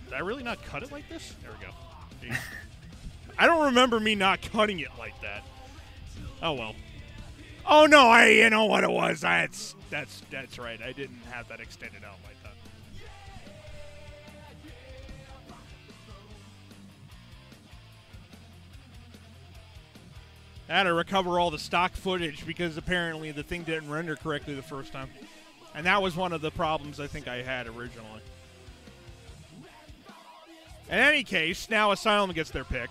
Did I really not cut it like this? There we go. Jeez. I don't remember me not cutting it like that. Oh, well. Oh, no, you know what it was. That's right. I didn't have that extended out like that. I had to recover all the stock footage because apparently the thing didn't render correctly the first time. And that was one of the problems I think I had originally. In any case, now Asylum gets their pick.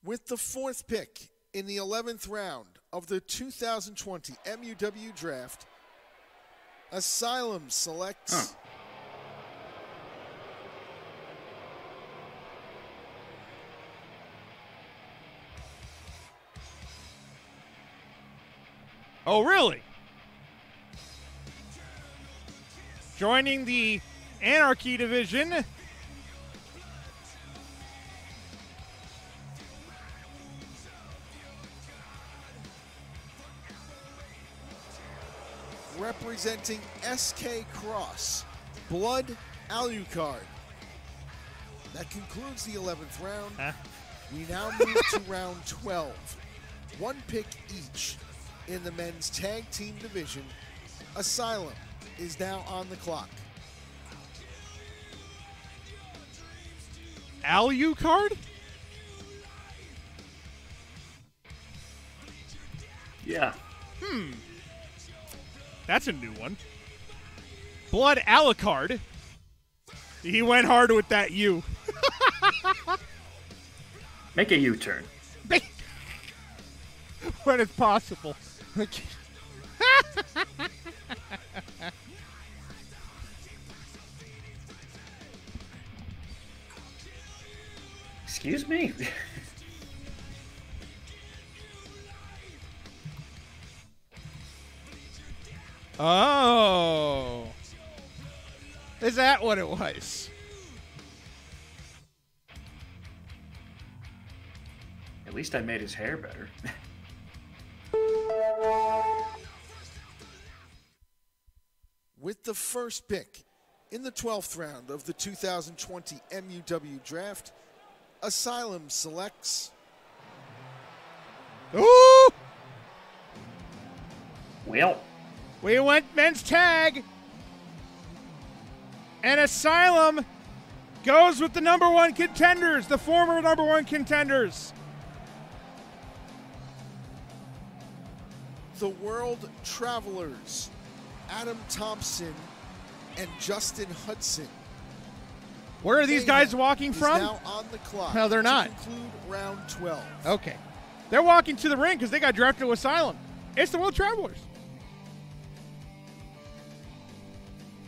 With the fourth pick in the 11th round of the 2020 MUW Draft, Asylum selects Oh, really? Joining the Anarchy division, representing SK Cross, Blood Alucard. That concludes the 11th round. We now move to round 12. One pick each in the men's tag team division. Asylum is now on the clock. Alucard? Yeah. That's a new one. Blood Alucard. He went hard with that U. Make a U-turn. When it's possible. Excuse me? Oh. Is that what it was? At least I made his hair better. With the first pick in the 12th round of the 2020 MUW Draft, Asylum selects Ooh! Well, We went men's tag. And Asylum goes with the number one contenders, the former number one contenders. the World Travelers, Adam Thompson and Justin Hudson. Where are these guys walking is from? now on the clock. No, they're not. To conclude round 12. Okay. They're walking to the ring because they got drafted to Asylum. It's the World Travelers.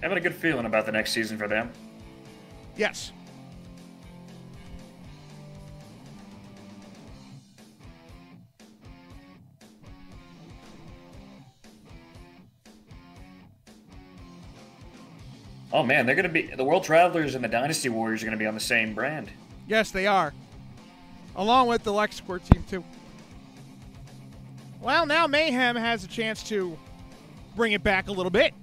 Having a good feeling about the next season for them. Yes. Oh man, they're going to be the World Travelers and the Dynasty Warriors are going to be on the same brand. Yes, they are. along with the LexCorp team, too. Well, now Mayhem has a chance to bring it back a little bit.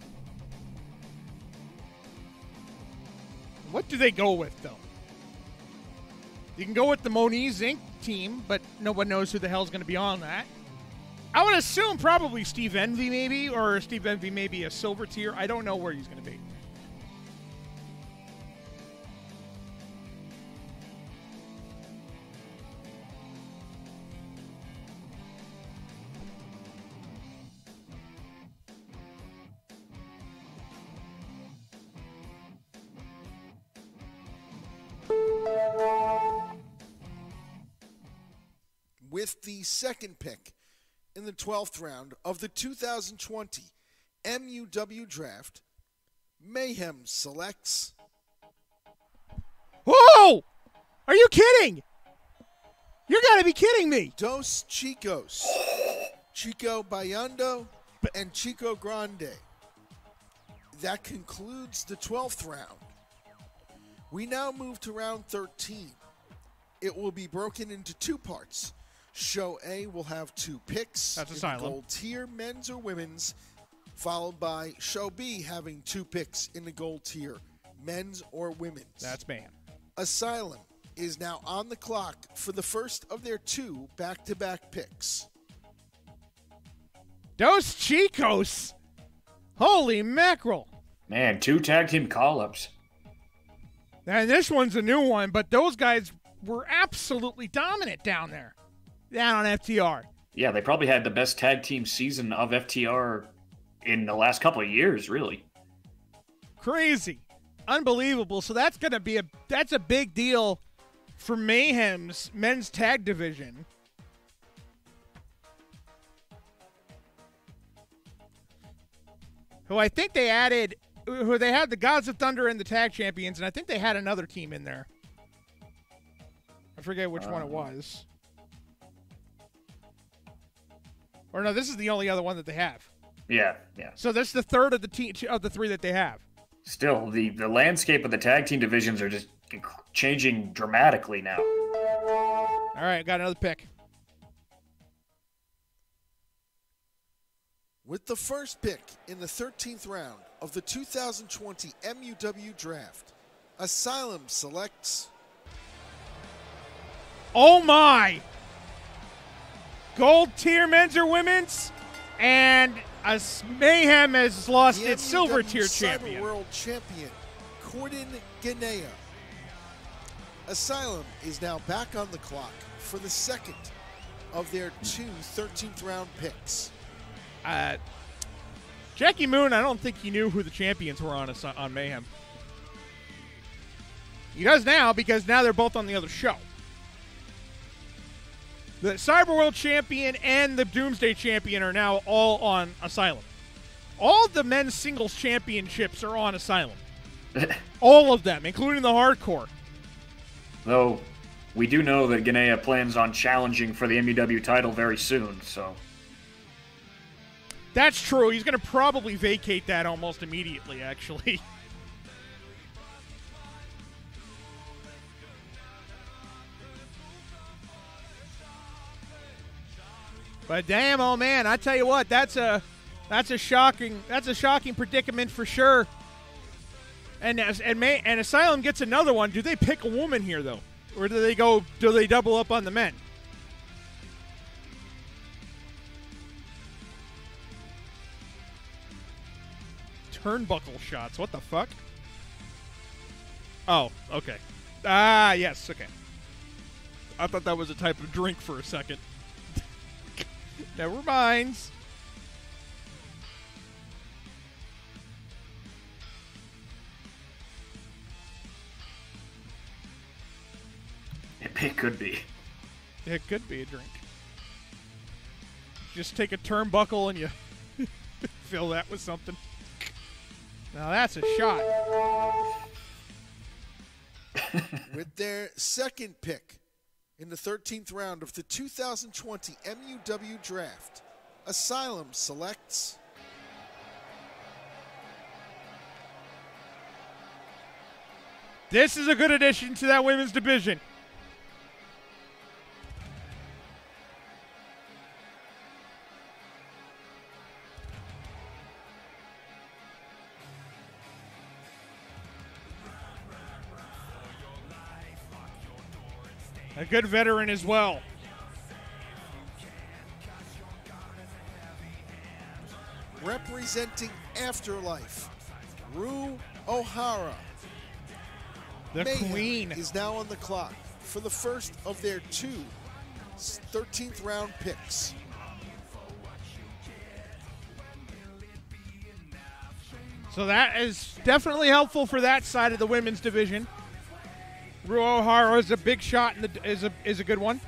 What do they go with, though? You can go with the Moniz Inc. team, but no one knows who the hell's going to be on that. I would assume probably Steve Envy, maybe, or Steve Envy maybe a silver tier. I don't know where he's going to be. With the second pick in the 12th round of the 2020 MUW Draft, Mayhem selects... Whoa! Are you kidding? You gotta be kidding me! Dos Chicos, Chico Bayando, and Chico Grande. That concludes the 12th round. We now move to round 13. It will be broken into two parts. Show A will have two picks. That's in Asylum. the gold tier, men's or women's, followed by Show B having two picks in the gold tier, men's or women's. That's Mayhem. Asylum is now on the clock for the first of their two back-to-back picks. Dos Chicos! Holy mackerel! Man, 2 tag team call-ups. And this one's a new one, but those guys were absolutely dominant down there. Down on FTR. Yeah, they probably had the best tag team season of FTR in the last couple of years, really. Crazy. Unbelievable. So that's going to be that's a big deal for Mayhem's men's tag division. Who I think they added, who they had the Gods of Thunder and the tag champions, and I think they had another team in there. I forget which one it was. Or no, this is the only other one that they have. Yeah. So this is the third of the three that they have. Still, the landscape of the tag team divisions are just changing dramatically now. All right, got another pick. With the first pick in the 13th round of the 2020 MUW Draft, Asylum selects... Oh my! Gold tier men's or women's, and Mayhem has lost its silver tier champion. Cyber World Champion, Corden Ganea. Asylum is now back on the clock for the second of their two 13th round picks. Jackie Moon, I don't think he knew who the champions were on Mayhem. He does now, because now they're both on the other show. The Cyber World Champion and the Doomsday Champion are now all on Asylum. All the men's singles championships are on Asylum. All of them, including the Hardcore. Though, we do know that Ganea plans on challenging for the MUW title very soon, so... That's true. He's going to probably vacate that almost immediately, actually. But damn, oh man, I tell you what, that's a shocking predicament for sure. And Asylum gets another one. Do they pick a woman here though, or do they double up on the men? Turnbuckle shots. What the fuck? Oh, okay. Ah, yes, okay. I thought that was a type of drink for a second. Never mind. It could be. It could be a drink. Just take a turnbuckle and you fill that with something. Now that's a shot. With their second pick in the 13th round of the 2020 MUW Draft, Asylum selects... This is a good addition to that women's division. A good veteran as well. Representing Afterlife, Rue O'Hara. The Mayhem Queen is now on the clock for the first of their two 13th round picks. So that is definitely helpful for that side of the women's division. Rue O'Hara is a big shot and is a good one.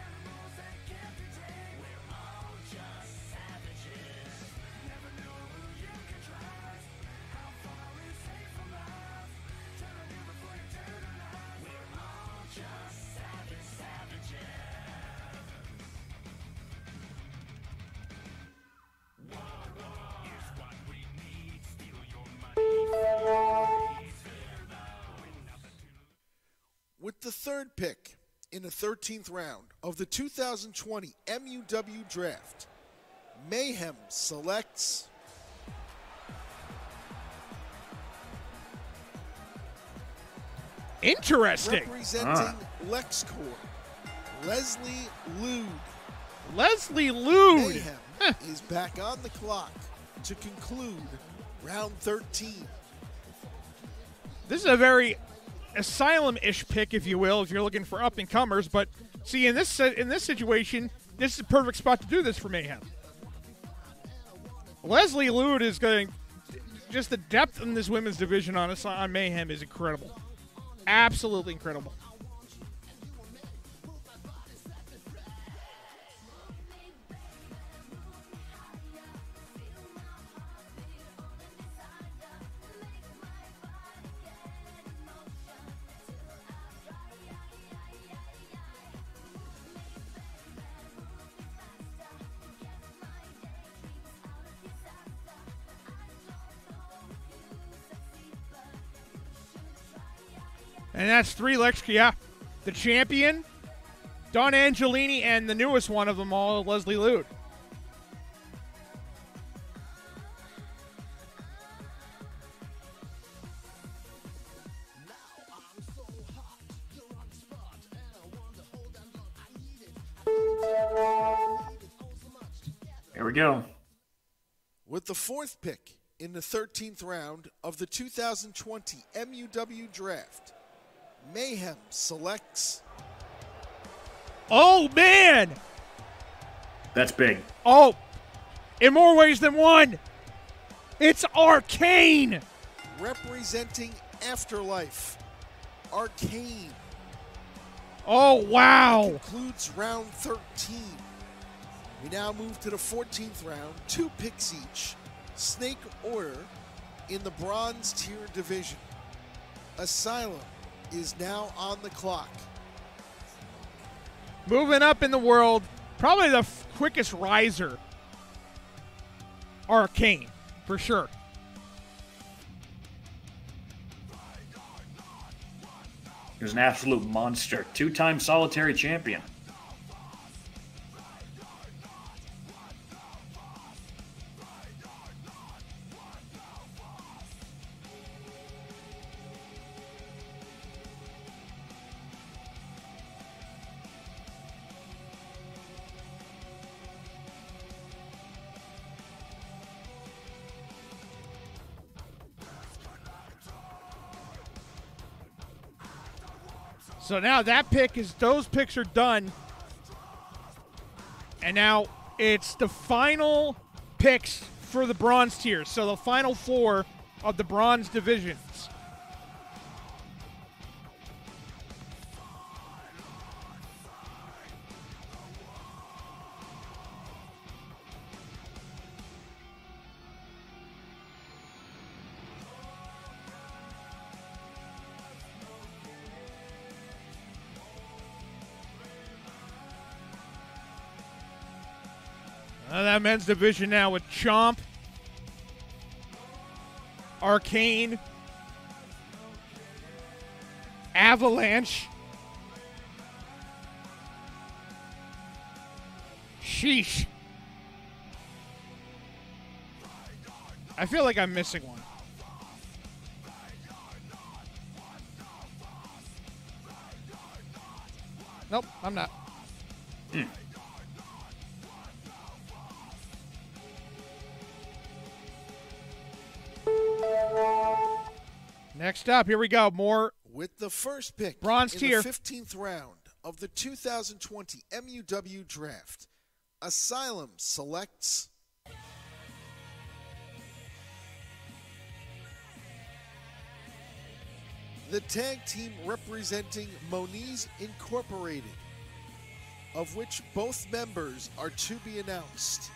With the third pick in the 13th round of the 2020 MUW Draft, Mayhem selects interesting. Representing LexCorp, Leslie Lude. Leslie Lude. Mayhem is back on the clock to conclude round 13. This is a very Asylum-ish pick, if you will, if you're looking for up-and-comers. But see, in this situation, this is a perfect spot to do this for Mayhem. Leslie Lude is going. Just the depth in this women's division on Mayhem is incredible. Absolutely incredible. And that's three the champion, Don Angelini, and the newest one of them all, Leslie Lude. Here we go. With the fourth pick in the 13th round of the 2020 MUW Draft, Mayhem selects. Oh, man! That's big. Oh, in more ways than one. It's Arcane. Representing Afterlife, Arcane. Oh, wow. Concludes round 13. We now move to the 14th round, 2 picks each. Snake Order in the Bronze Tier division. Asylum is now on the clock. Moving up in the world, probably the quickest riser. Arcane, for sure. He's an absolute monster. 2-time solitary champion. So now those picks are done. And now it's the final picks for the bronze tier. So the final 4 of the bronze divisions. That men's division now with Chomp, Arcane, Avalanche, Sheesh. I feel like I'm missing one. Nope, I'm not. Next up, here we go. More with the first pick bronze in tier. the 15th round of the 2020 MUW Draft. Asylum selects the tag team representing Moniz Incorporated, of which both members are to be announced.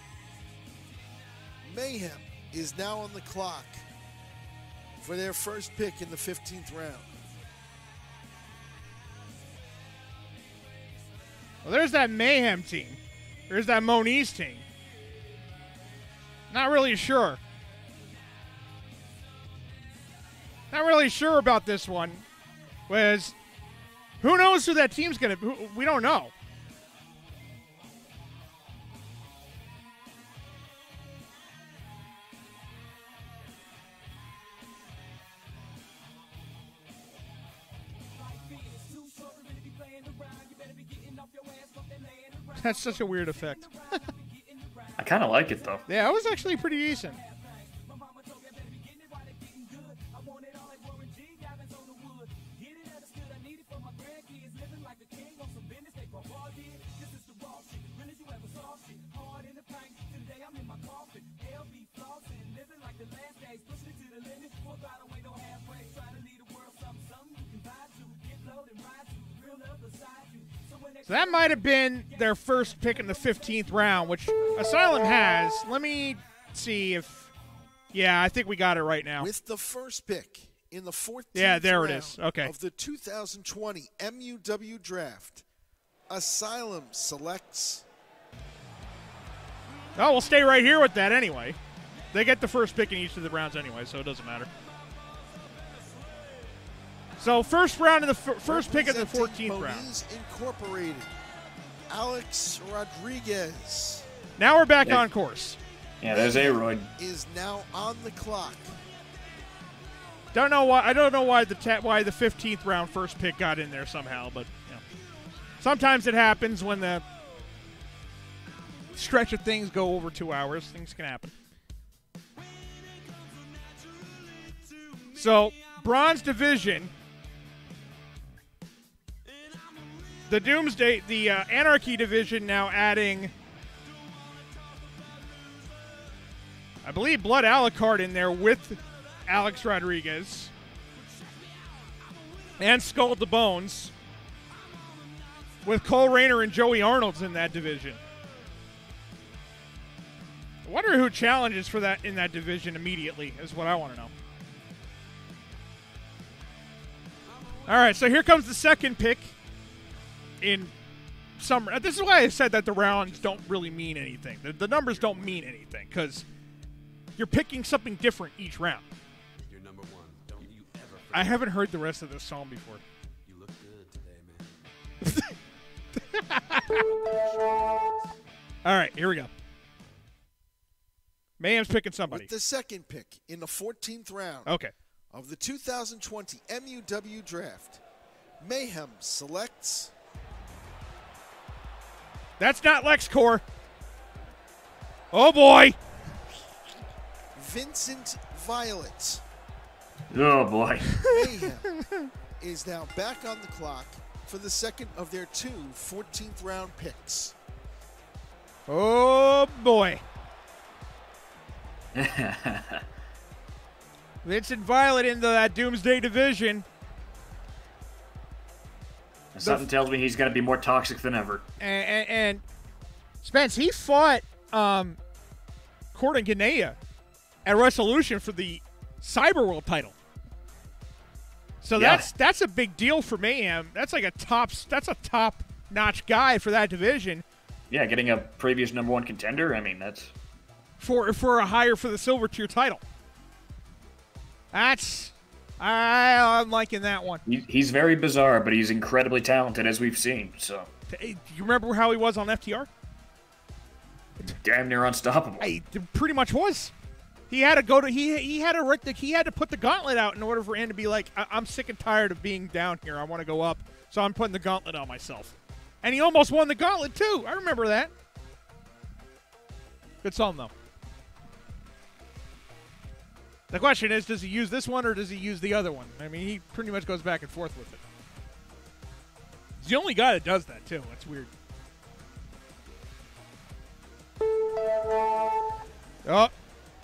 Mayhem is now on the clock for their first pick in the 15th round. Well, there's that Mayhem team. There's that Moniz team. Not really sure. Not really sure about this one. Was who knows who that team's going to be? We don't know. That's such a weird effect. I kind of like it, though. Yeah, it was actually pretty decent. So that might have been their first pick in the 15th round, which Asylum has. Let me see if... Yeah, I think we got it right now. With the first pick in the 14th there it round is. Okay. of the 2020 MUW Draft, Asylum selects... Oh, we'll stay right here with that anyway. They get the first pick in each of the rounds anyway, so it doesn't matter. So first round of the first pick of the 14th round. Incorporated, Alex Rodriguez. Now we're back on course. Yeah, there's A-Royd. Is now on the clock. Don't know why. I don't know why the 15th round first pick got in there somehow, but you know, sometimes it happens when the stretch of things go over 2 hours. Things can happen. So bronze division. The Doomsday, the Anarchy division now adding, I believe, Blood Alucard in there with Alex Rodriguez and Skull to Bones with Cole Rayner and Joey Arnold's in that division. I wonder who challenges for that in that division immediately is what I want to know. All right, so here comes the second pick. In some, this is why I said that the rounds don't really mean anything. The numbers don't mean anything because you're picking something different each round. You're number one. Don't you ever forget. I haven't heard the rest of this song before. You look good today, man. All right, here we go. Mayhem's picking somebody. With the second pick in the 14th round of the 2020 MUW Draft, Mayhem selects... That's not LexCorp. Oh, boy. Vincent Violet. Oh, boy. Mayhem is now back on the clock for the second of their two 14th round picks. Oh, boy. Vincent Violet into that Doomsday division. Something tells me he's going to be more toxic than ever. And Spence, he fought Corbin Ganea at Resolution for the Cyberworld title. So that's a big deal for Mayhem. That's like a top-notch guy for that division. Yeah, getting a previous number one contender. I mean, that's for a hire for the silver tier title. I'm liking that one. He's very bizarre, but he's incredibly talented, as we've seen. So, you remember how he was on FTR? Damn near unstoppable. He pretty much was. He had to go to he had to put the gauntlet out in order for him to be like, I'm sick and tired of being down here. I want to go up, so I'm putting the gauntlet on myself. And he almost won the gauntlet, too. I remember that. Good song, though. The question is, does he use this one or does he use the other one? I mean, he pretty much goes back and forth with it. He's the only guy that does that, too. That's weird. Oh,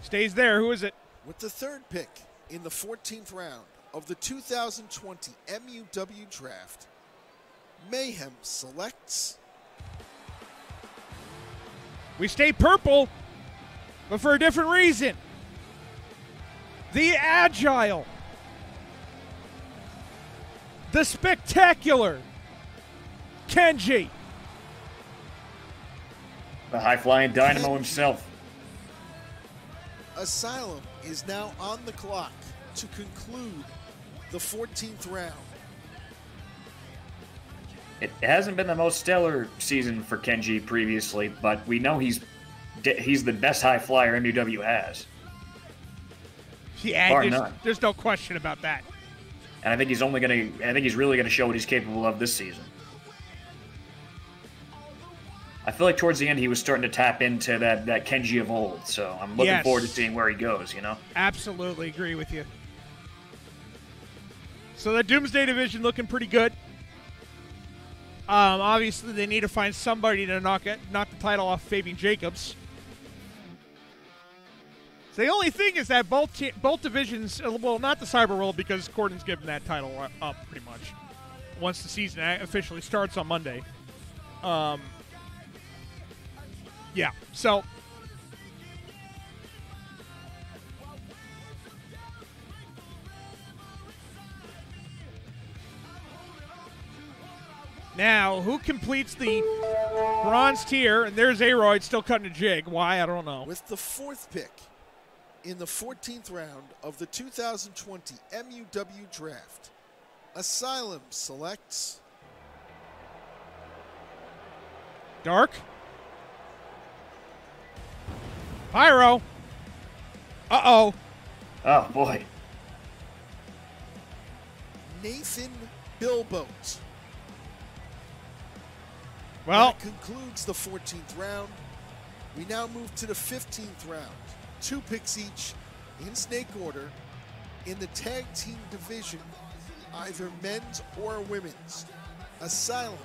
stays there. Who is it? With the third pick in the 14th round of the 2020 MUW Draft, Mayhem selects... We stay purple, but for a different reason. The agile, the spectacular Kenji. The high-flying dynamo himself. Asylum is now on the clock to conclude the 14th round. It hasn't been the most stellar season for Kenji previously, but we know he's the best high flyer MUW has. Yeah, there's no question about that. And I think he's really gonna show what he's capable of this season. I feel like towards the end he was starting to tap into that Kenji of old, so I'm looking forward to seeing where he goes, you know? Absolutely agree with you. So the Doomsday Division looking pretty good. Obviously, they need to find somebody to knock the title off Fabian Jacobs. So the only thing is that both divisions, well, not the Cyber World because Gordon's given that title up pretty much once the season officially starts on Monday. Yeah, so now, who completes the bronze tier? And there's Aroyd still cutting a jig. Why? I don't know. With the fourth pick in the 14th round of the 2020 MUW Draft, Asylum selects... Dark. Pyro. Uh-oh. Oh, boy. Nathan Bilboat. Well, that concludes the 14th round. We now move to the 15th round. 2 picks each in snake order in the tag team division, either men's or women's. Asylum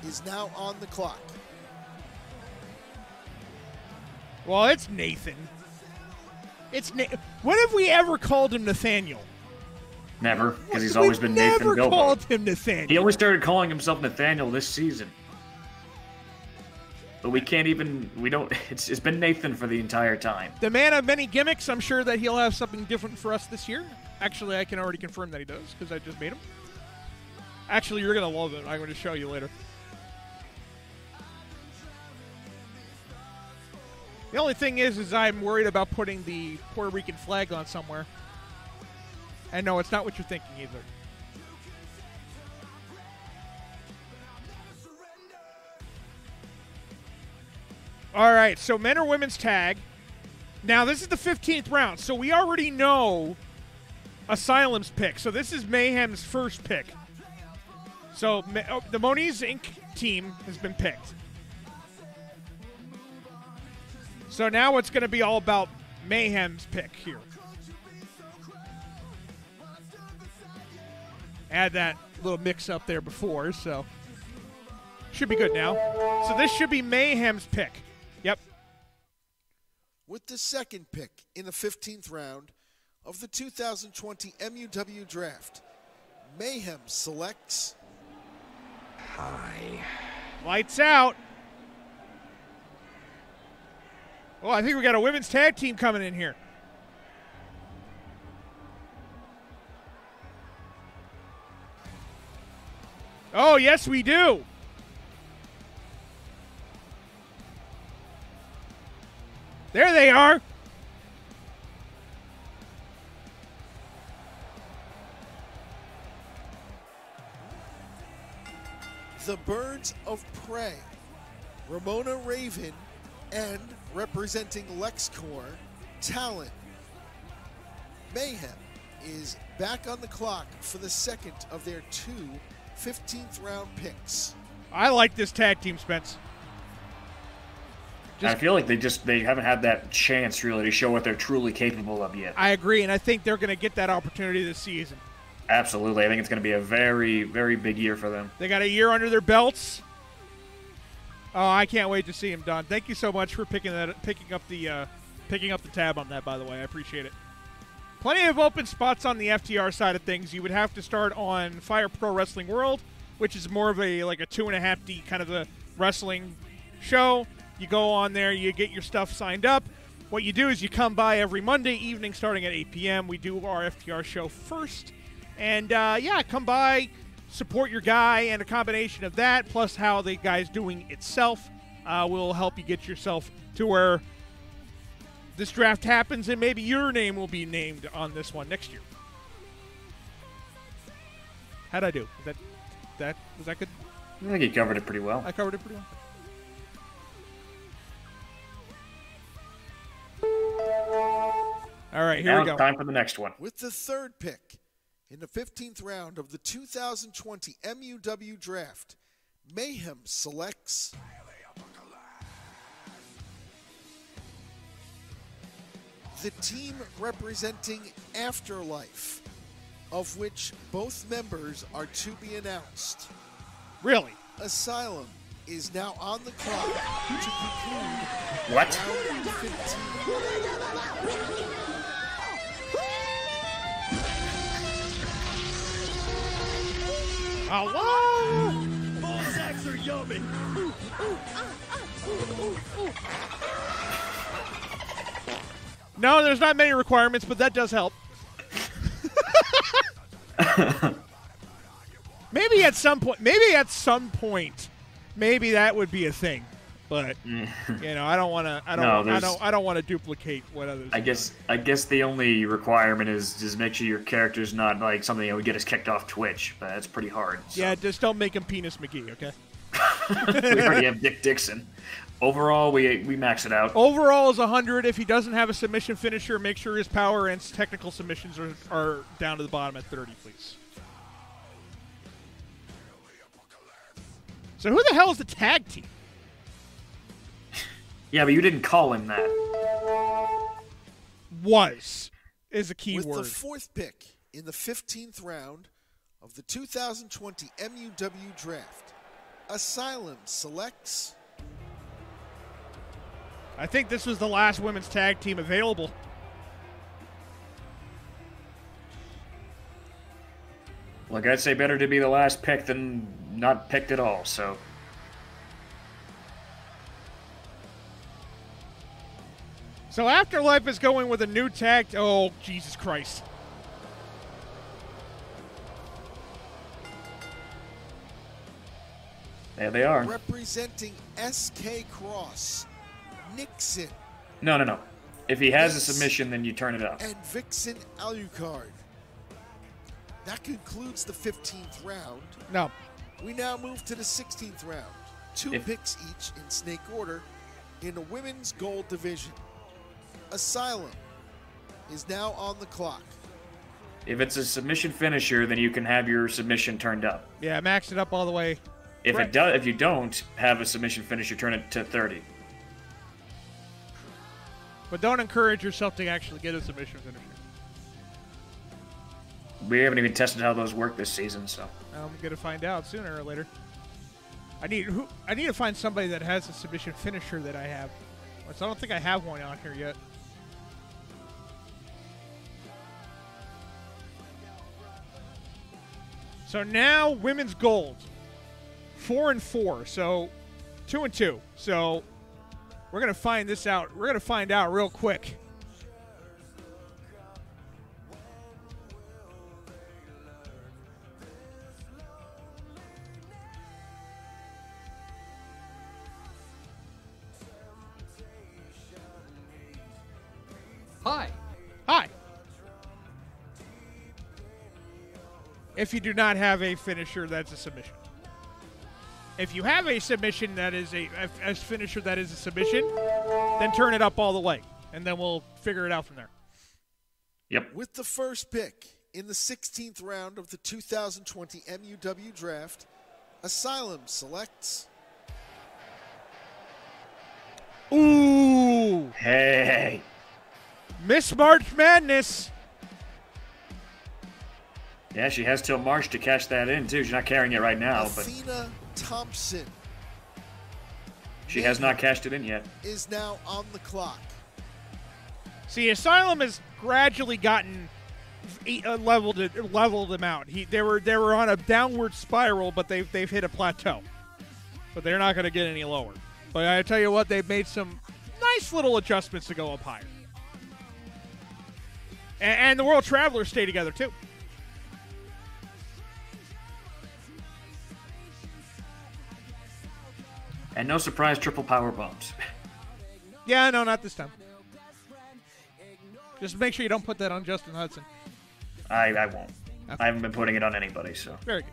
is now on the clock. well, it's Nathan. When have we ever called him Nathaniel? Never, because he's always been Nathan Bilbo. Never called him Nathaniel. He only started calling himself Nathaniel this season. But we can't even, it's been Nathan for the entire time. The man of many gimmicks, I'm sure that he'll have something different for us this year. Actually, I can already confirm that he does, because I just made him. Actually, you're going to love it. I'm going to show you later. The only thing is I'm worried about putting the Puerto Rican flag on somewhere. And no, it's not what you're thinking either. All right, so men or women's tag. Now, this is the 15th round, so we already know Asylum's pick. So this is Mayhem's first pick. So the Moniz Inc. team has been picked. So now it's going to be all about Mayhem's pick here. Add that little mix up there before, so should be good now. So this should be Mayhem's pick. Yep. With the second pick in the 15th round of the 2020 MUW Draft, Mayhem selects... Hi. Lights out. Oh, I think we got a women's tag team coming in here. Oh, yes, we do. There they are. The Birds of Prey, Ramona Raven, and representing LexCorp, Talon. Mayhem is back on the clock for the second of their 2 15th round picks. I like this tag team, Spence. I feel like they haven't had that chance really to show what they're truly capable of yet. I agree, and I think they're going to get that opportunity this season. Absolutely. I think it's going to be a very, very big year for them. They got a year under their belts. Oh, I can't wait to see him done. Thank you so much for picking up the tab on that, by the way. I appreciate it. Plenty of open spots on the FTR side of things. You would have to start on Fire Pro Wrestling World, which is more of a 2.5D kind of a wrestling show. You go on there, you get your stuff signed up. What you do is you come by every Monday evening starting at 8 p.m. We do our FTR show first. And, come by, support your guy, and a combination of that, plus how the guy's doing itself, will help you get yourself to where this draft happens, and maybe your name will be named on this one next year. How'd I do? Was that good? I think you covered it pretty well. I covered it pretty well. All right, here we go. Time for the next one. With the third pick in the 15th round of the 2020 MUW Draft, Mayhem selects the team representing Afterlife, of which both members are to be announced. Really? Asylum is now on the clock to conclude What? round 15. Hello? Ball sacks are yummy. No, there's not many requirements, but that does help. Maybe at some point, maybe that would be a thing. But I don't want to. I don't want to duplicate what others. I guess the only requirement is just make sure your character's not like something that would get us kicked off Twitch, but that's pretty hard. So. Yeah, just don't make him Penis McGee, okay? We already have Dick Dixon. Overall, we max it out. Overall is 100. If he doesn't have a submission finisher, make sure his power and technical submissions are down to the bottom at 30, please. So who the hell is the tag team? Yeah, but you didn't call him that. Was is a key With word. the fourth pick in the 15th round of the 2020 MUW Draft, Asylum selects... I think this was the last women's tag team available. Look, I'd say better to be the last pick than not picked at all, so... So Afterlife is going with a new tag. Oh, Jesus Christ. There they are. Representing SK Cross, Nixon. No. If he has a submission, then you turn it up. And Vixen Alucard. That concludes the 15th round. No. We now move to the 16th round. Two picks each in snake order in the women's gold division. Asylum is now on the clock. If it's a submission finisher, then you can have your submission turned up. Yeah, max it up all the way. If you don't have a submission finisher, turn it to 30. But don't encourage yourself to actually get a submission finisher. We haven't even tested how those work this season, so. I'm going to find out sooner or later. I need to find somebody that has a submission finisher that I have. So I don't think I have one on here yet. So now women's gold, 4-4. So 2-2. So we're gonna find this out. We're gonna find out real quick. Hi. If you do not have a finisher, that's a submission. If you have a submission that is a finisher that is a submission, then turn it up all the way, and then we'll figure it out from there. Yep. With the first pick in the 16th round of the 2020 MUW Draft, Asylum selects. Ooh! Hey. Miss March Madness. Yeah, she has till March to cash that in, too. She's not carrying it right now, but Athena Thompson she has not cashed it in yet. is now on the clock. See, Asylum has gradually gotten leveled them out. They were on a downward spiral, but they've hit a plateau. But they're not going to get any lower. But I tell you what, they've made some nice little adjustments to go up higher. And the World Travelers stay together too. And no surprise, triple power bombs. Yeah, no, not this time. Just make sure you don't put that on Justin Hudson. I won't. Okay. I haven't been putting it on anybody, so. Very good.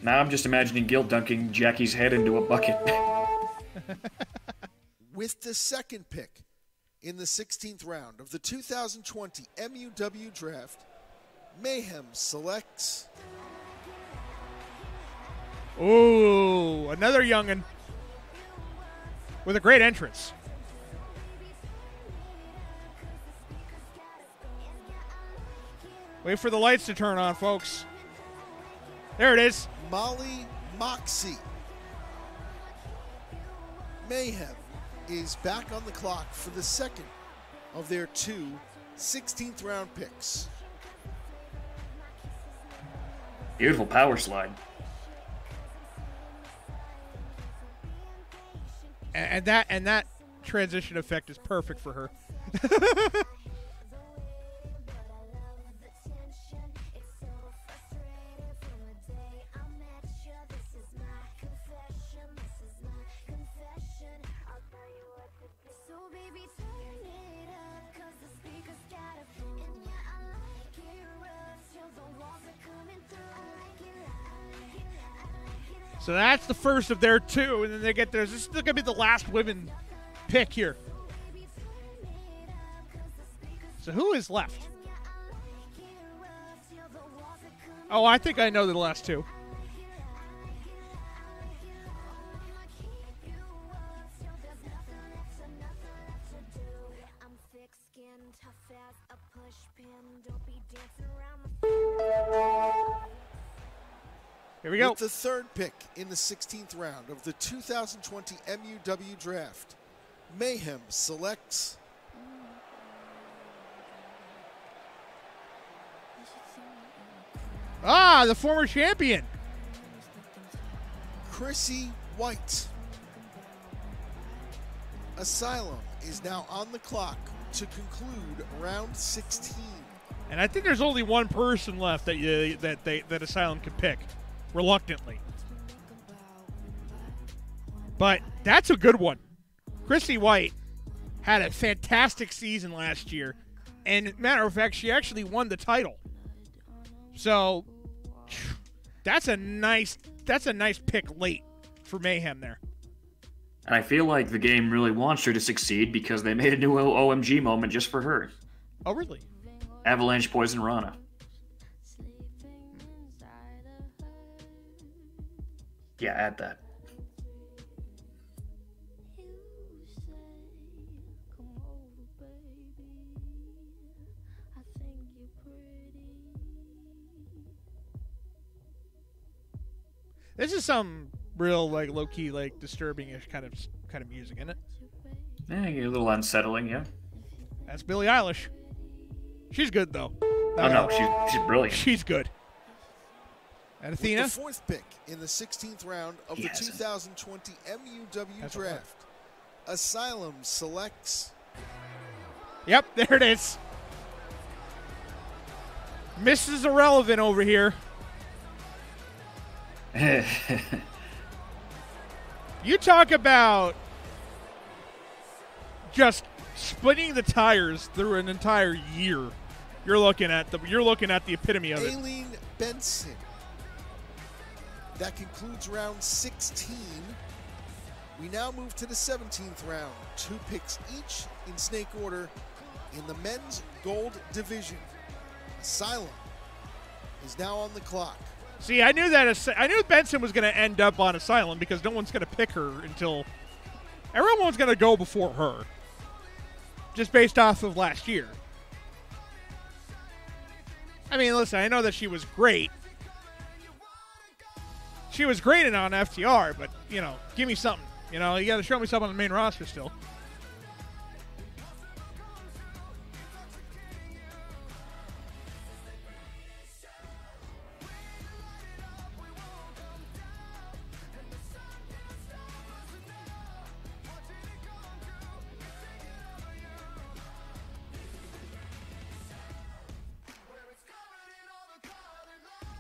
Now I'm just imagining Gil dunking Jackie's head into a bucket. With the second pick in the 16th round of the 2020 MUW Draft, Mayhem selects. Ooh, another youngin' with a great entrance. Wait for the lights to turn on, folks. There it is. Molly Moxie. Mayhem is back on the clock for the second of their two 16th round picks. Beautiful power slide. And that transition effect is perfect for her. So that's the first of their two, and then they get theirs. This is going to be the last women pick here. So who is left? Oh, I think I know the last two. Here we go. With the third pick in the 16th round of the 2020 MUW Draft, Mayhem selects. Ah, the former champion. Chrissy White. Asylum is now on the clock to conclude round 16. And I think there's only one person left that Asylum can pick, reluctantly. But that's a good one. Chrissy White had a fantastic season last year, and matter of fact, she actually won the title. So that's a nice pick late for Mayhem there. And I feel like the game really wants her to succeed because they made a new OMG moment just for her. Oh, really? Avalanche Poison Rana. Yeah, add that. This is some real low key disturbing-ish kind of music, isn't it? Yeah, a little unsettling, yeah. That's Billie Eilish. She's good though. Oh no, she's brilliant. She's good. And Athena. With the fourth pick in the 16th round of the 2020 MUW Draft, Asylum selects. Yep, there it is. Mrs. Irrelevant over here. You talk about just splitting the tires through an entire year. You're looking at the epitome of it. Aileen Benson. That concludes round 16. We now move to the 17th round. 2 picks each in snake order in the men's gold division. Asylum is now on the clock. See, I knew Benson was going to end up on Asylum because no one's going to pick her until everyone's going to go before her, just based off of last year. I mean, listen, I know that she was great. She was great on FTR, but, give me something. You got to show me something on the main roster still.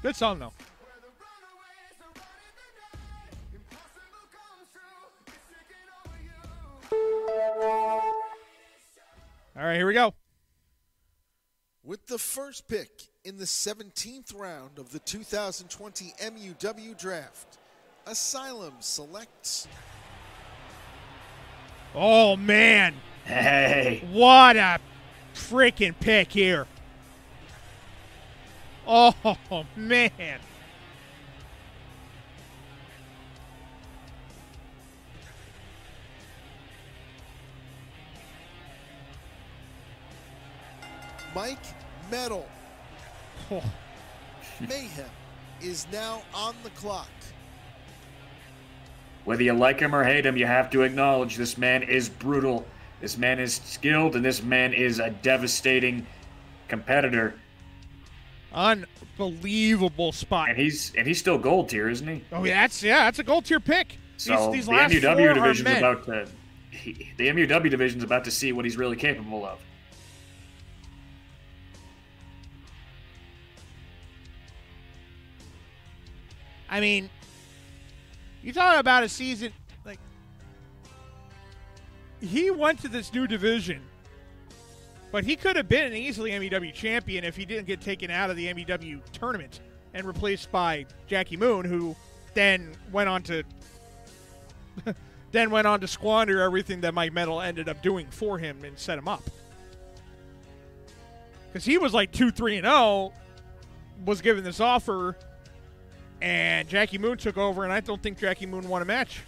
Good song, though. All right, here we go. With the first pick in the 17th round of the 2020 MUW Draft, Asylum selects... Oh, man. Hey. What a freaking pick here. Oh, man. Mike Metal. Oh. Mayhem is now on the clock. Whether you like him or hate him, you have to acknowledge this man is brutal. This man is skilled, and this man is a devastating competitor. Unbelievable spot. And he's still gold tier, isn't he? Oh, that's a gold tier pick. So these the last MUW four division's are men. about to the MUW division's about to see what he's really capable of. I mean, you talking about a season like he went to this new division, but he could have been an easily MUW champion if he didn't get taken out of the MUW tournament and replaced by Jackie Moon, who then went on to squander everything that Mike Metal ended up doing for him and set him up. Because he was like 2-3-0, was given this offer, and Jackie Moon took over, and I don't think Jackie Moon won a match.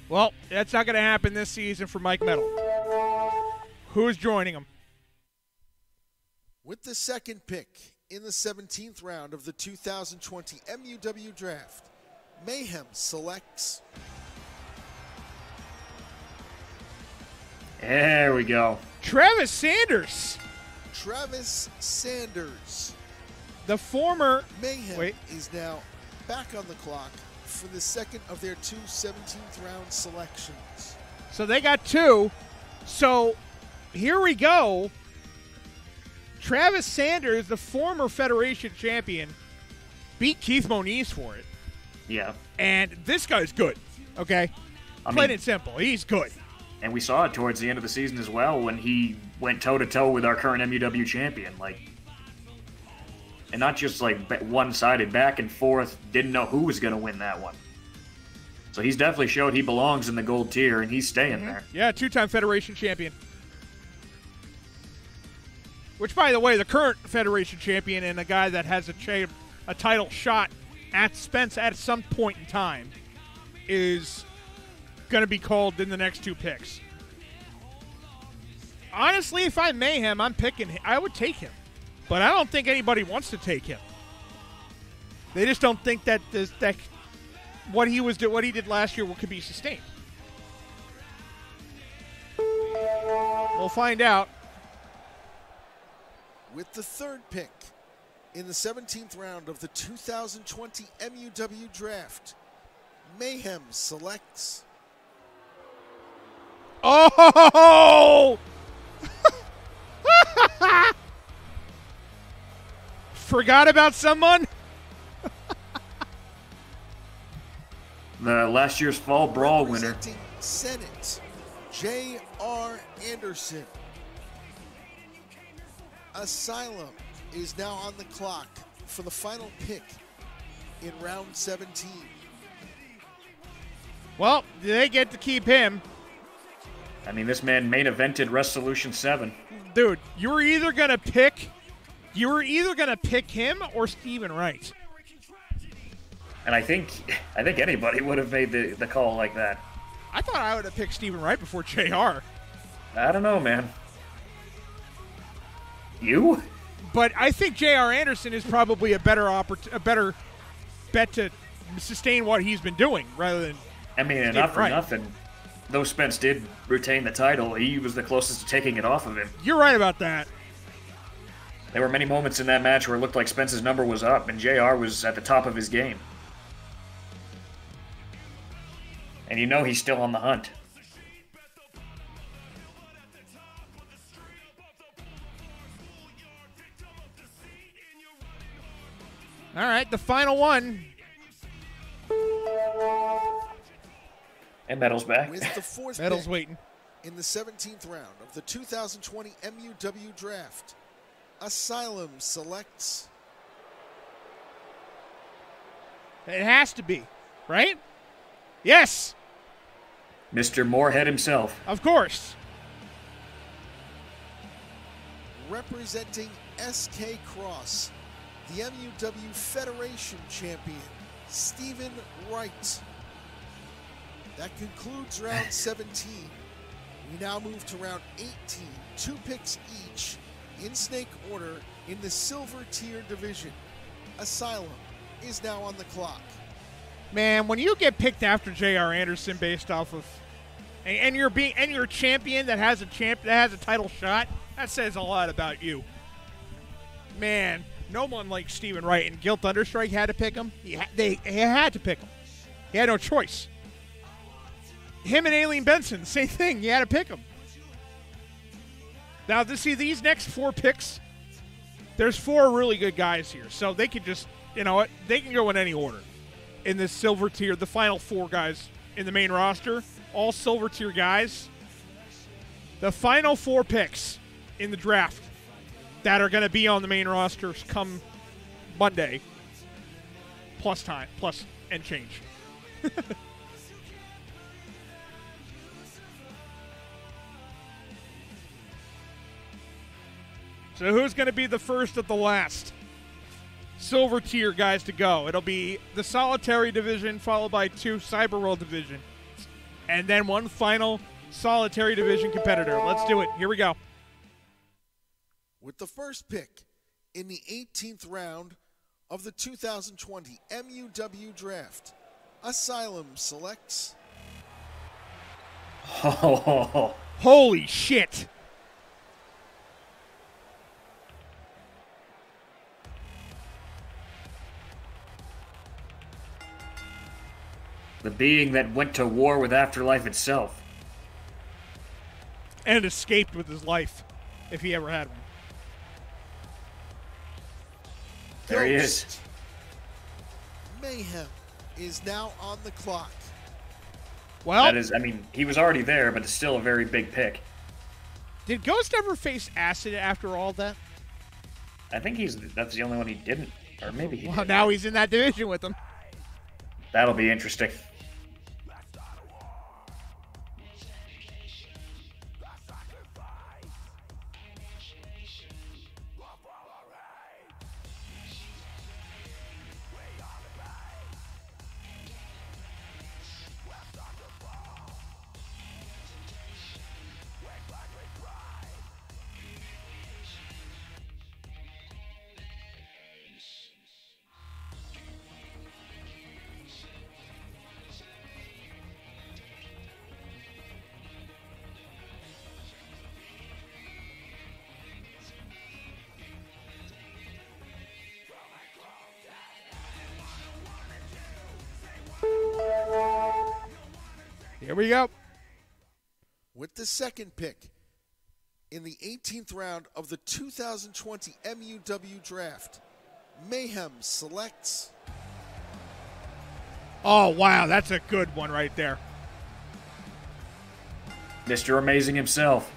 Well, that's not going to happen this season for Mike Metal. Who's joining him? With the second pick in the 17th round of the 2020 MUW Draft, Mayhem selects... There we go. Travis Sanders. Travis Sanders. The former... Mayhem is now back on the clock for the second of their two 17th round selections. So they got two. So here we go. Travis Sanders, the former Federation champion, beat Keith Moniz for it. Yeah. And this guy's good, okay? Plain and simple. He's good. And we saw it towards the end of the season as well when he went toe-to-toe with our current MUW champion. And not just one-sided, back and forth, didn't know who was going to win that one. So he's definitely showed he belongs in the gold tier, and he's staying there. Yeah, two-time Federation champion. Which, by the way, the current Federation champion and a guy that has a title shot at Spence at some point in time is going to be called in the next two picks. Honestly, if I'm Mayhem, I would take him. But I don't think anybody wants to take him. They just don't think that what he did last year could be sustained. We'll find out. With the third pick in the 17th round of the 2020 MUW Draft, Mayhem selects... Oh! Forgot about someone? the last year's Fall Brawl winner. Representing Senate, J.R. Anderson. Asylum is now on the clock for the final pick in round 17. Well, they get to keep him. I mean, this man main evented Resolution 7. Dude, you were either gonna pick him or Stephen Wright. And I think anybody would have made the call like that. I thought I would have picked Stephen Wright before JR. I don't know, man. You? But I think J.R. Anderson is probably a better bet to sustain what he's been doing rather than. I mean, and not for nothing, though Spence did retain the title, he was the closest to taking it off of him. You're right about that. There were many moments in that match where it looked like Spence's number was up and JR was at the top of his game. And you know he's still on the hunt. All right, the final one. And Metal's back. With the fourth Metal's pick waiting. in the 17th round of the 2020 MUW Draft, Asylum selects. It has to be, right? Yes, Mr. Moorhead himself. of course. Representing SK Cross, the MUW Federation Champion, Stephen Wright. That concludes round 17. We now move to round 18. 2 picks each in snake order in the silver tier division. Asylum is now on the clock. Man, when you get picked after J.R. Anderson based off of, and you're a champion that has a title shot, that says a lot about you. Man, no one like Stephen Wright and Gil Thunderstrike had to pick him. He had to pick him. He had no choice. Him and Aileen Benson, same thing. You had to pick him. Now, these next 4 picks, there's 4 really good guys here, so they could just, they can go in any order. In this silver tier, the final 4 guys in the main roster, all silver tier guys. The final 4 picks in the draft that are going to be on the main rosters come Monday, plus and change. So who's going to be the first of the last silver tier guys to go? It'll be the solitary division, followed by 2 Cyber World division, and then 1 final solitary division competitor. Let's do it. Here we go. With the first pick in the 18th round of the 2020 MUW Draft, Asylum selects. Holy shit. The being that went to war with Afterlife itself. And escaped with his life, if he ever had one. There he is. Mayhem is now on the clock. Well, that is, he was already there, but it's still a very big pick. Did Ghost ever face acid after all that? I think that's the only one he didn't. Or maybe he did. Now he's in that division with them. That'll be interesting. Here we go. With the second pick in the 18th round of the 2020 MUW Draft, Mayhem selects. Oh, wow. That's a good one right there. Mr. Amazing himself.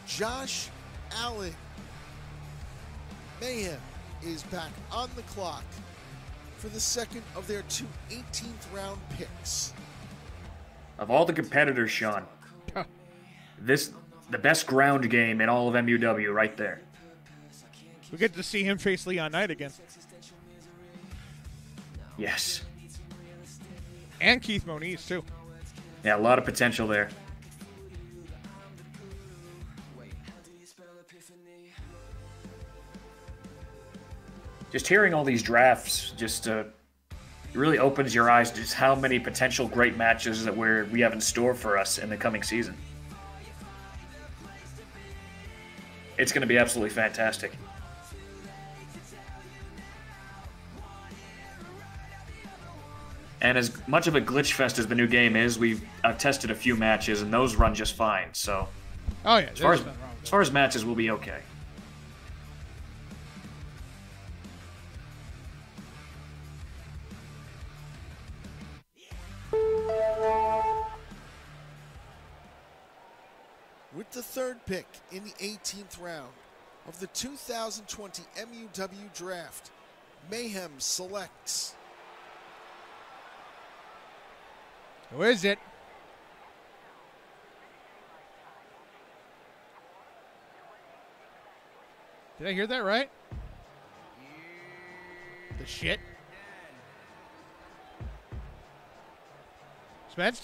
Josh Allen. Mayhem is back on the clock for the second of their two 18th round picks. Of all the competitors, Sean, the best ground game in all of MUW right there. We get to see him face Leon Knight again. Yes. And Keith Moniz, too. Yeah, a lot of potential there. Just hearing all these drafts just it really opens your eyes to just how many potential great matches that we have in store for us in the coming season. It's going to be absolutely fantastic. And as much of a glitch fest as the new game is, I've tested a few matches and those run just fine. So, oh yeah, as far as matches, we'll be okay. With the third pick in the 18th round of the 2020 MUW Draft, Mayhem selects. Who is it? Did I hear that right? The shit? Spence,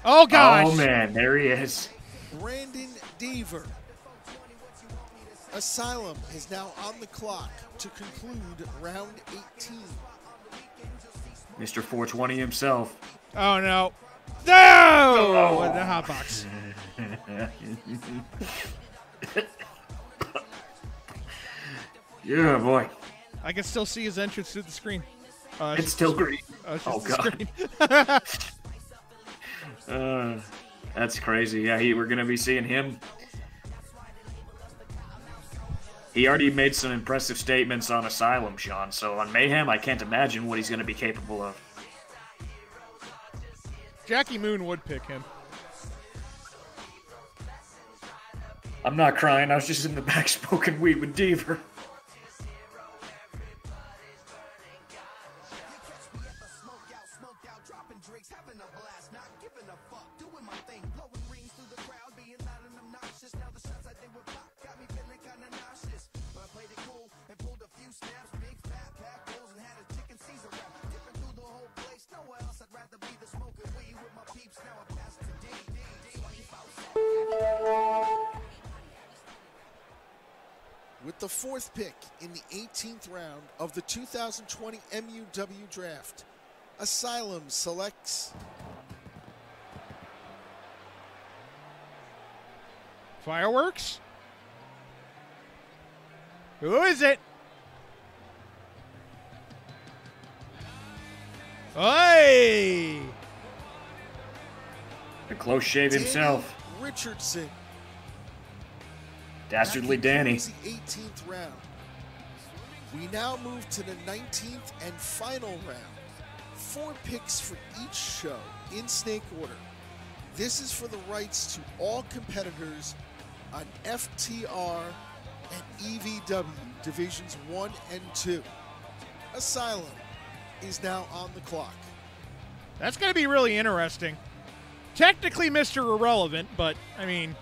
oh, gosh. Oh, man. There he is. Brandon Deaver. Asylum is now on the clock to conclude round 18. Mr. 420 himself. Oh, no. No! Oh. In the hot box. Yeah, boy. I can still see his entrance through the screen. It's still green. Oh, God. That's crazy. Yeah, we're going to be seeing him. He already made some impressive statements on Asylum, Sean. So on Mayhem, I can't imagine what he's going to be capable of. Jackie Moon would pick him. I'm not crying. I was just in the back smoking weed with Deaver. With the fourth pick in the 18th round of the 2020 MUW Draft, Asylum selects Fireworks? Who is it? Hey! The close shave himself. Richardson. Dastardly Danny. The 18th round. We now move to the 19th and final round. 4 picks for each show in snake order. This is for the rights to all competitors on FTR and EVW Divisions 1 and 2. Asylum is now on the clock. That's going to be really interesting. Technically Mr. Irrelevant, but, I mean,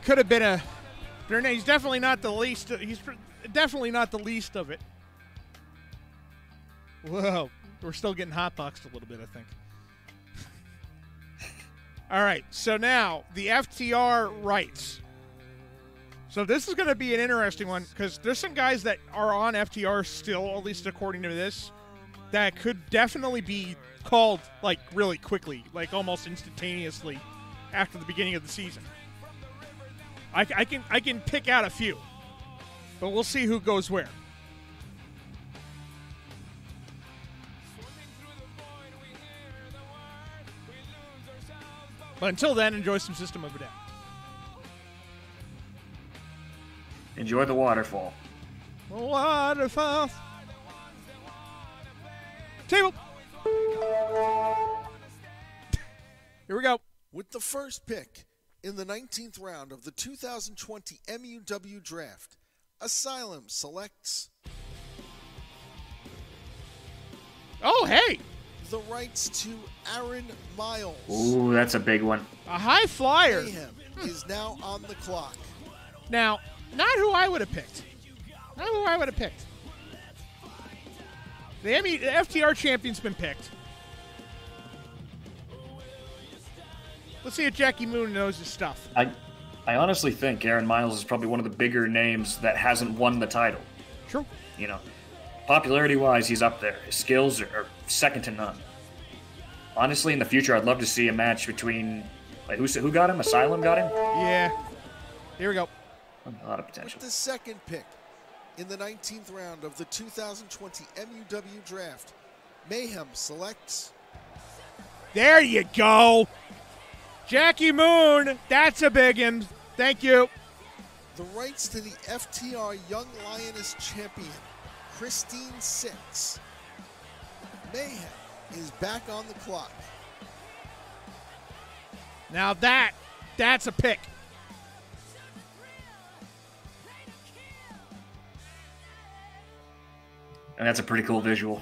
could have been a... He's definitely not the least. He's definitely not the least of it. Whoa. We're still getting hotboxed a little bit, I think. All right, so now the FTR rights. So this is going to be an interesting one because there's some guys that are on FTR still, at least according to this, that could definitely be called like really quickly, like almost instantaneously after the beginning of the season. I can pick out a few, but we'll see who goes where. But until then, enjoy some System of a Down. Enjoy the waterfall. Waterfall. Table. Here we go. With the first pick in the 19th round of the 2020 MUW Draft, Asylum selects Hey! the rights to Aaron Miles. Ooh, that's a big one. A high flyer. Mayhem is now on the clock. Now, not who I would have picked. The FTR champion's been picked. Let's see if Jackie Moon knows his stuff. I honestly think Aaron Miles is probably one of the bigger names that hasn't won the title. True. You know, popularity-wise, he's up there. His skills are second to none. Honestly, in the future, I'd love to see a match between... Like, who got him? Asylum got him? Yeah. Here we go. A lot of potential. With the second pick in the 19th round of the 2020 MUW Draft, Mayhem selects... There you go. Jackie Moon. That's a big one. Thank you. the rights to the FTR Young Lioness champion, Christine Six. Mayhem is back on the clock. Now that's a pick. And that's a pretty cool visual.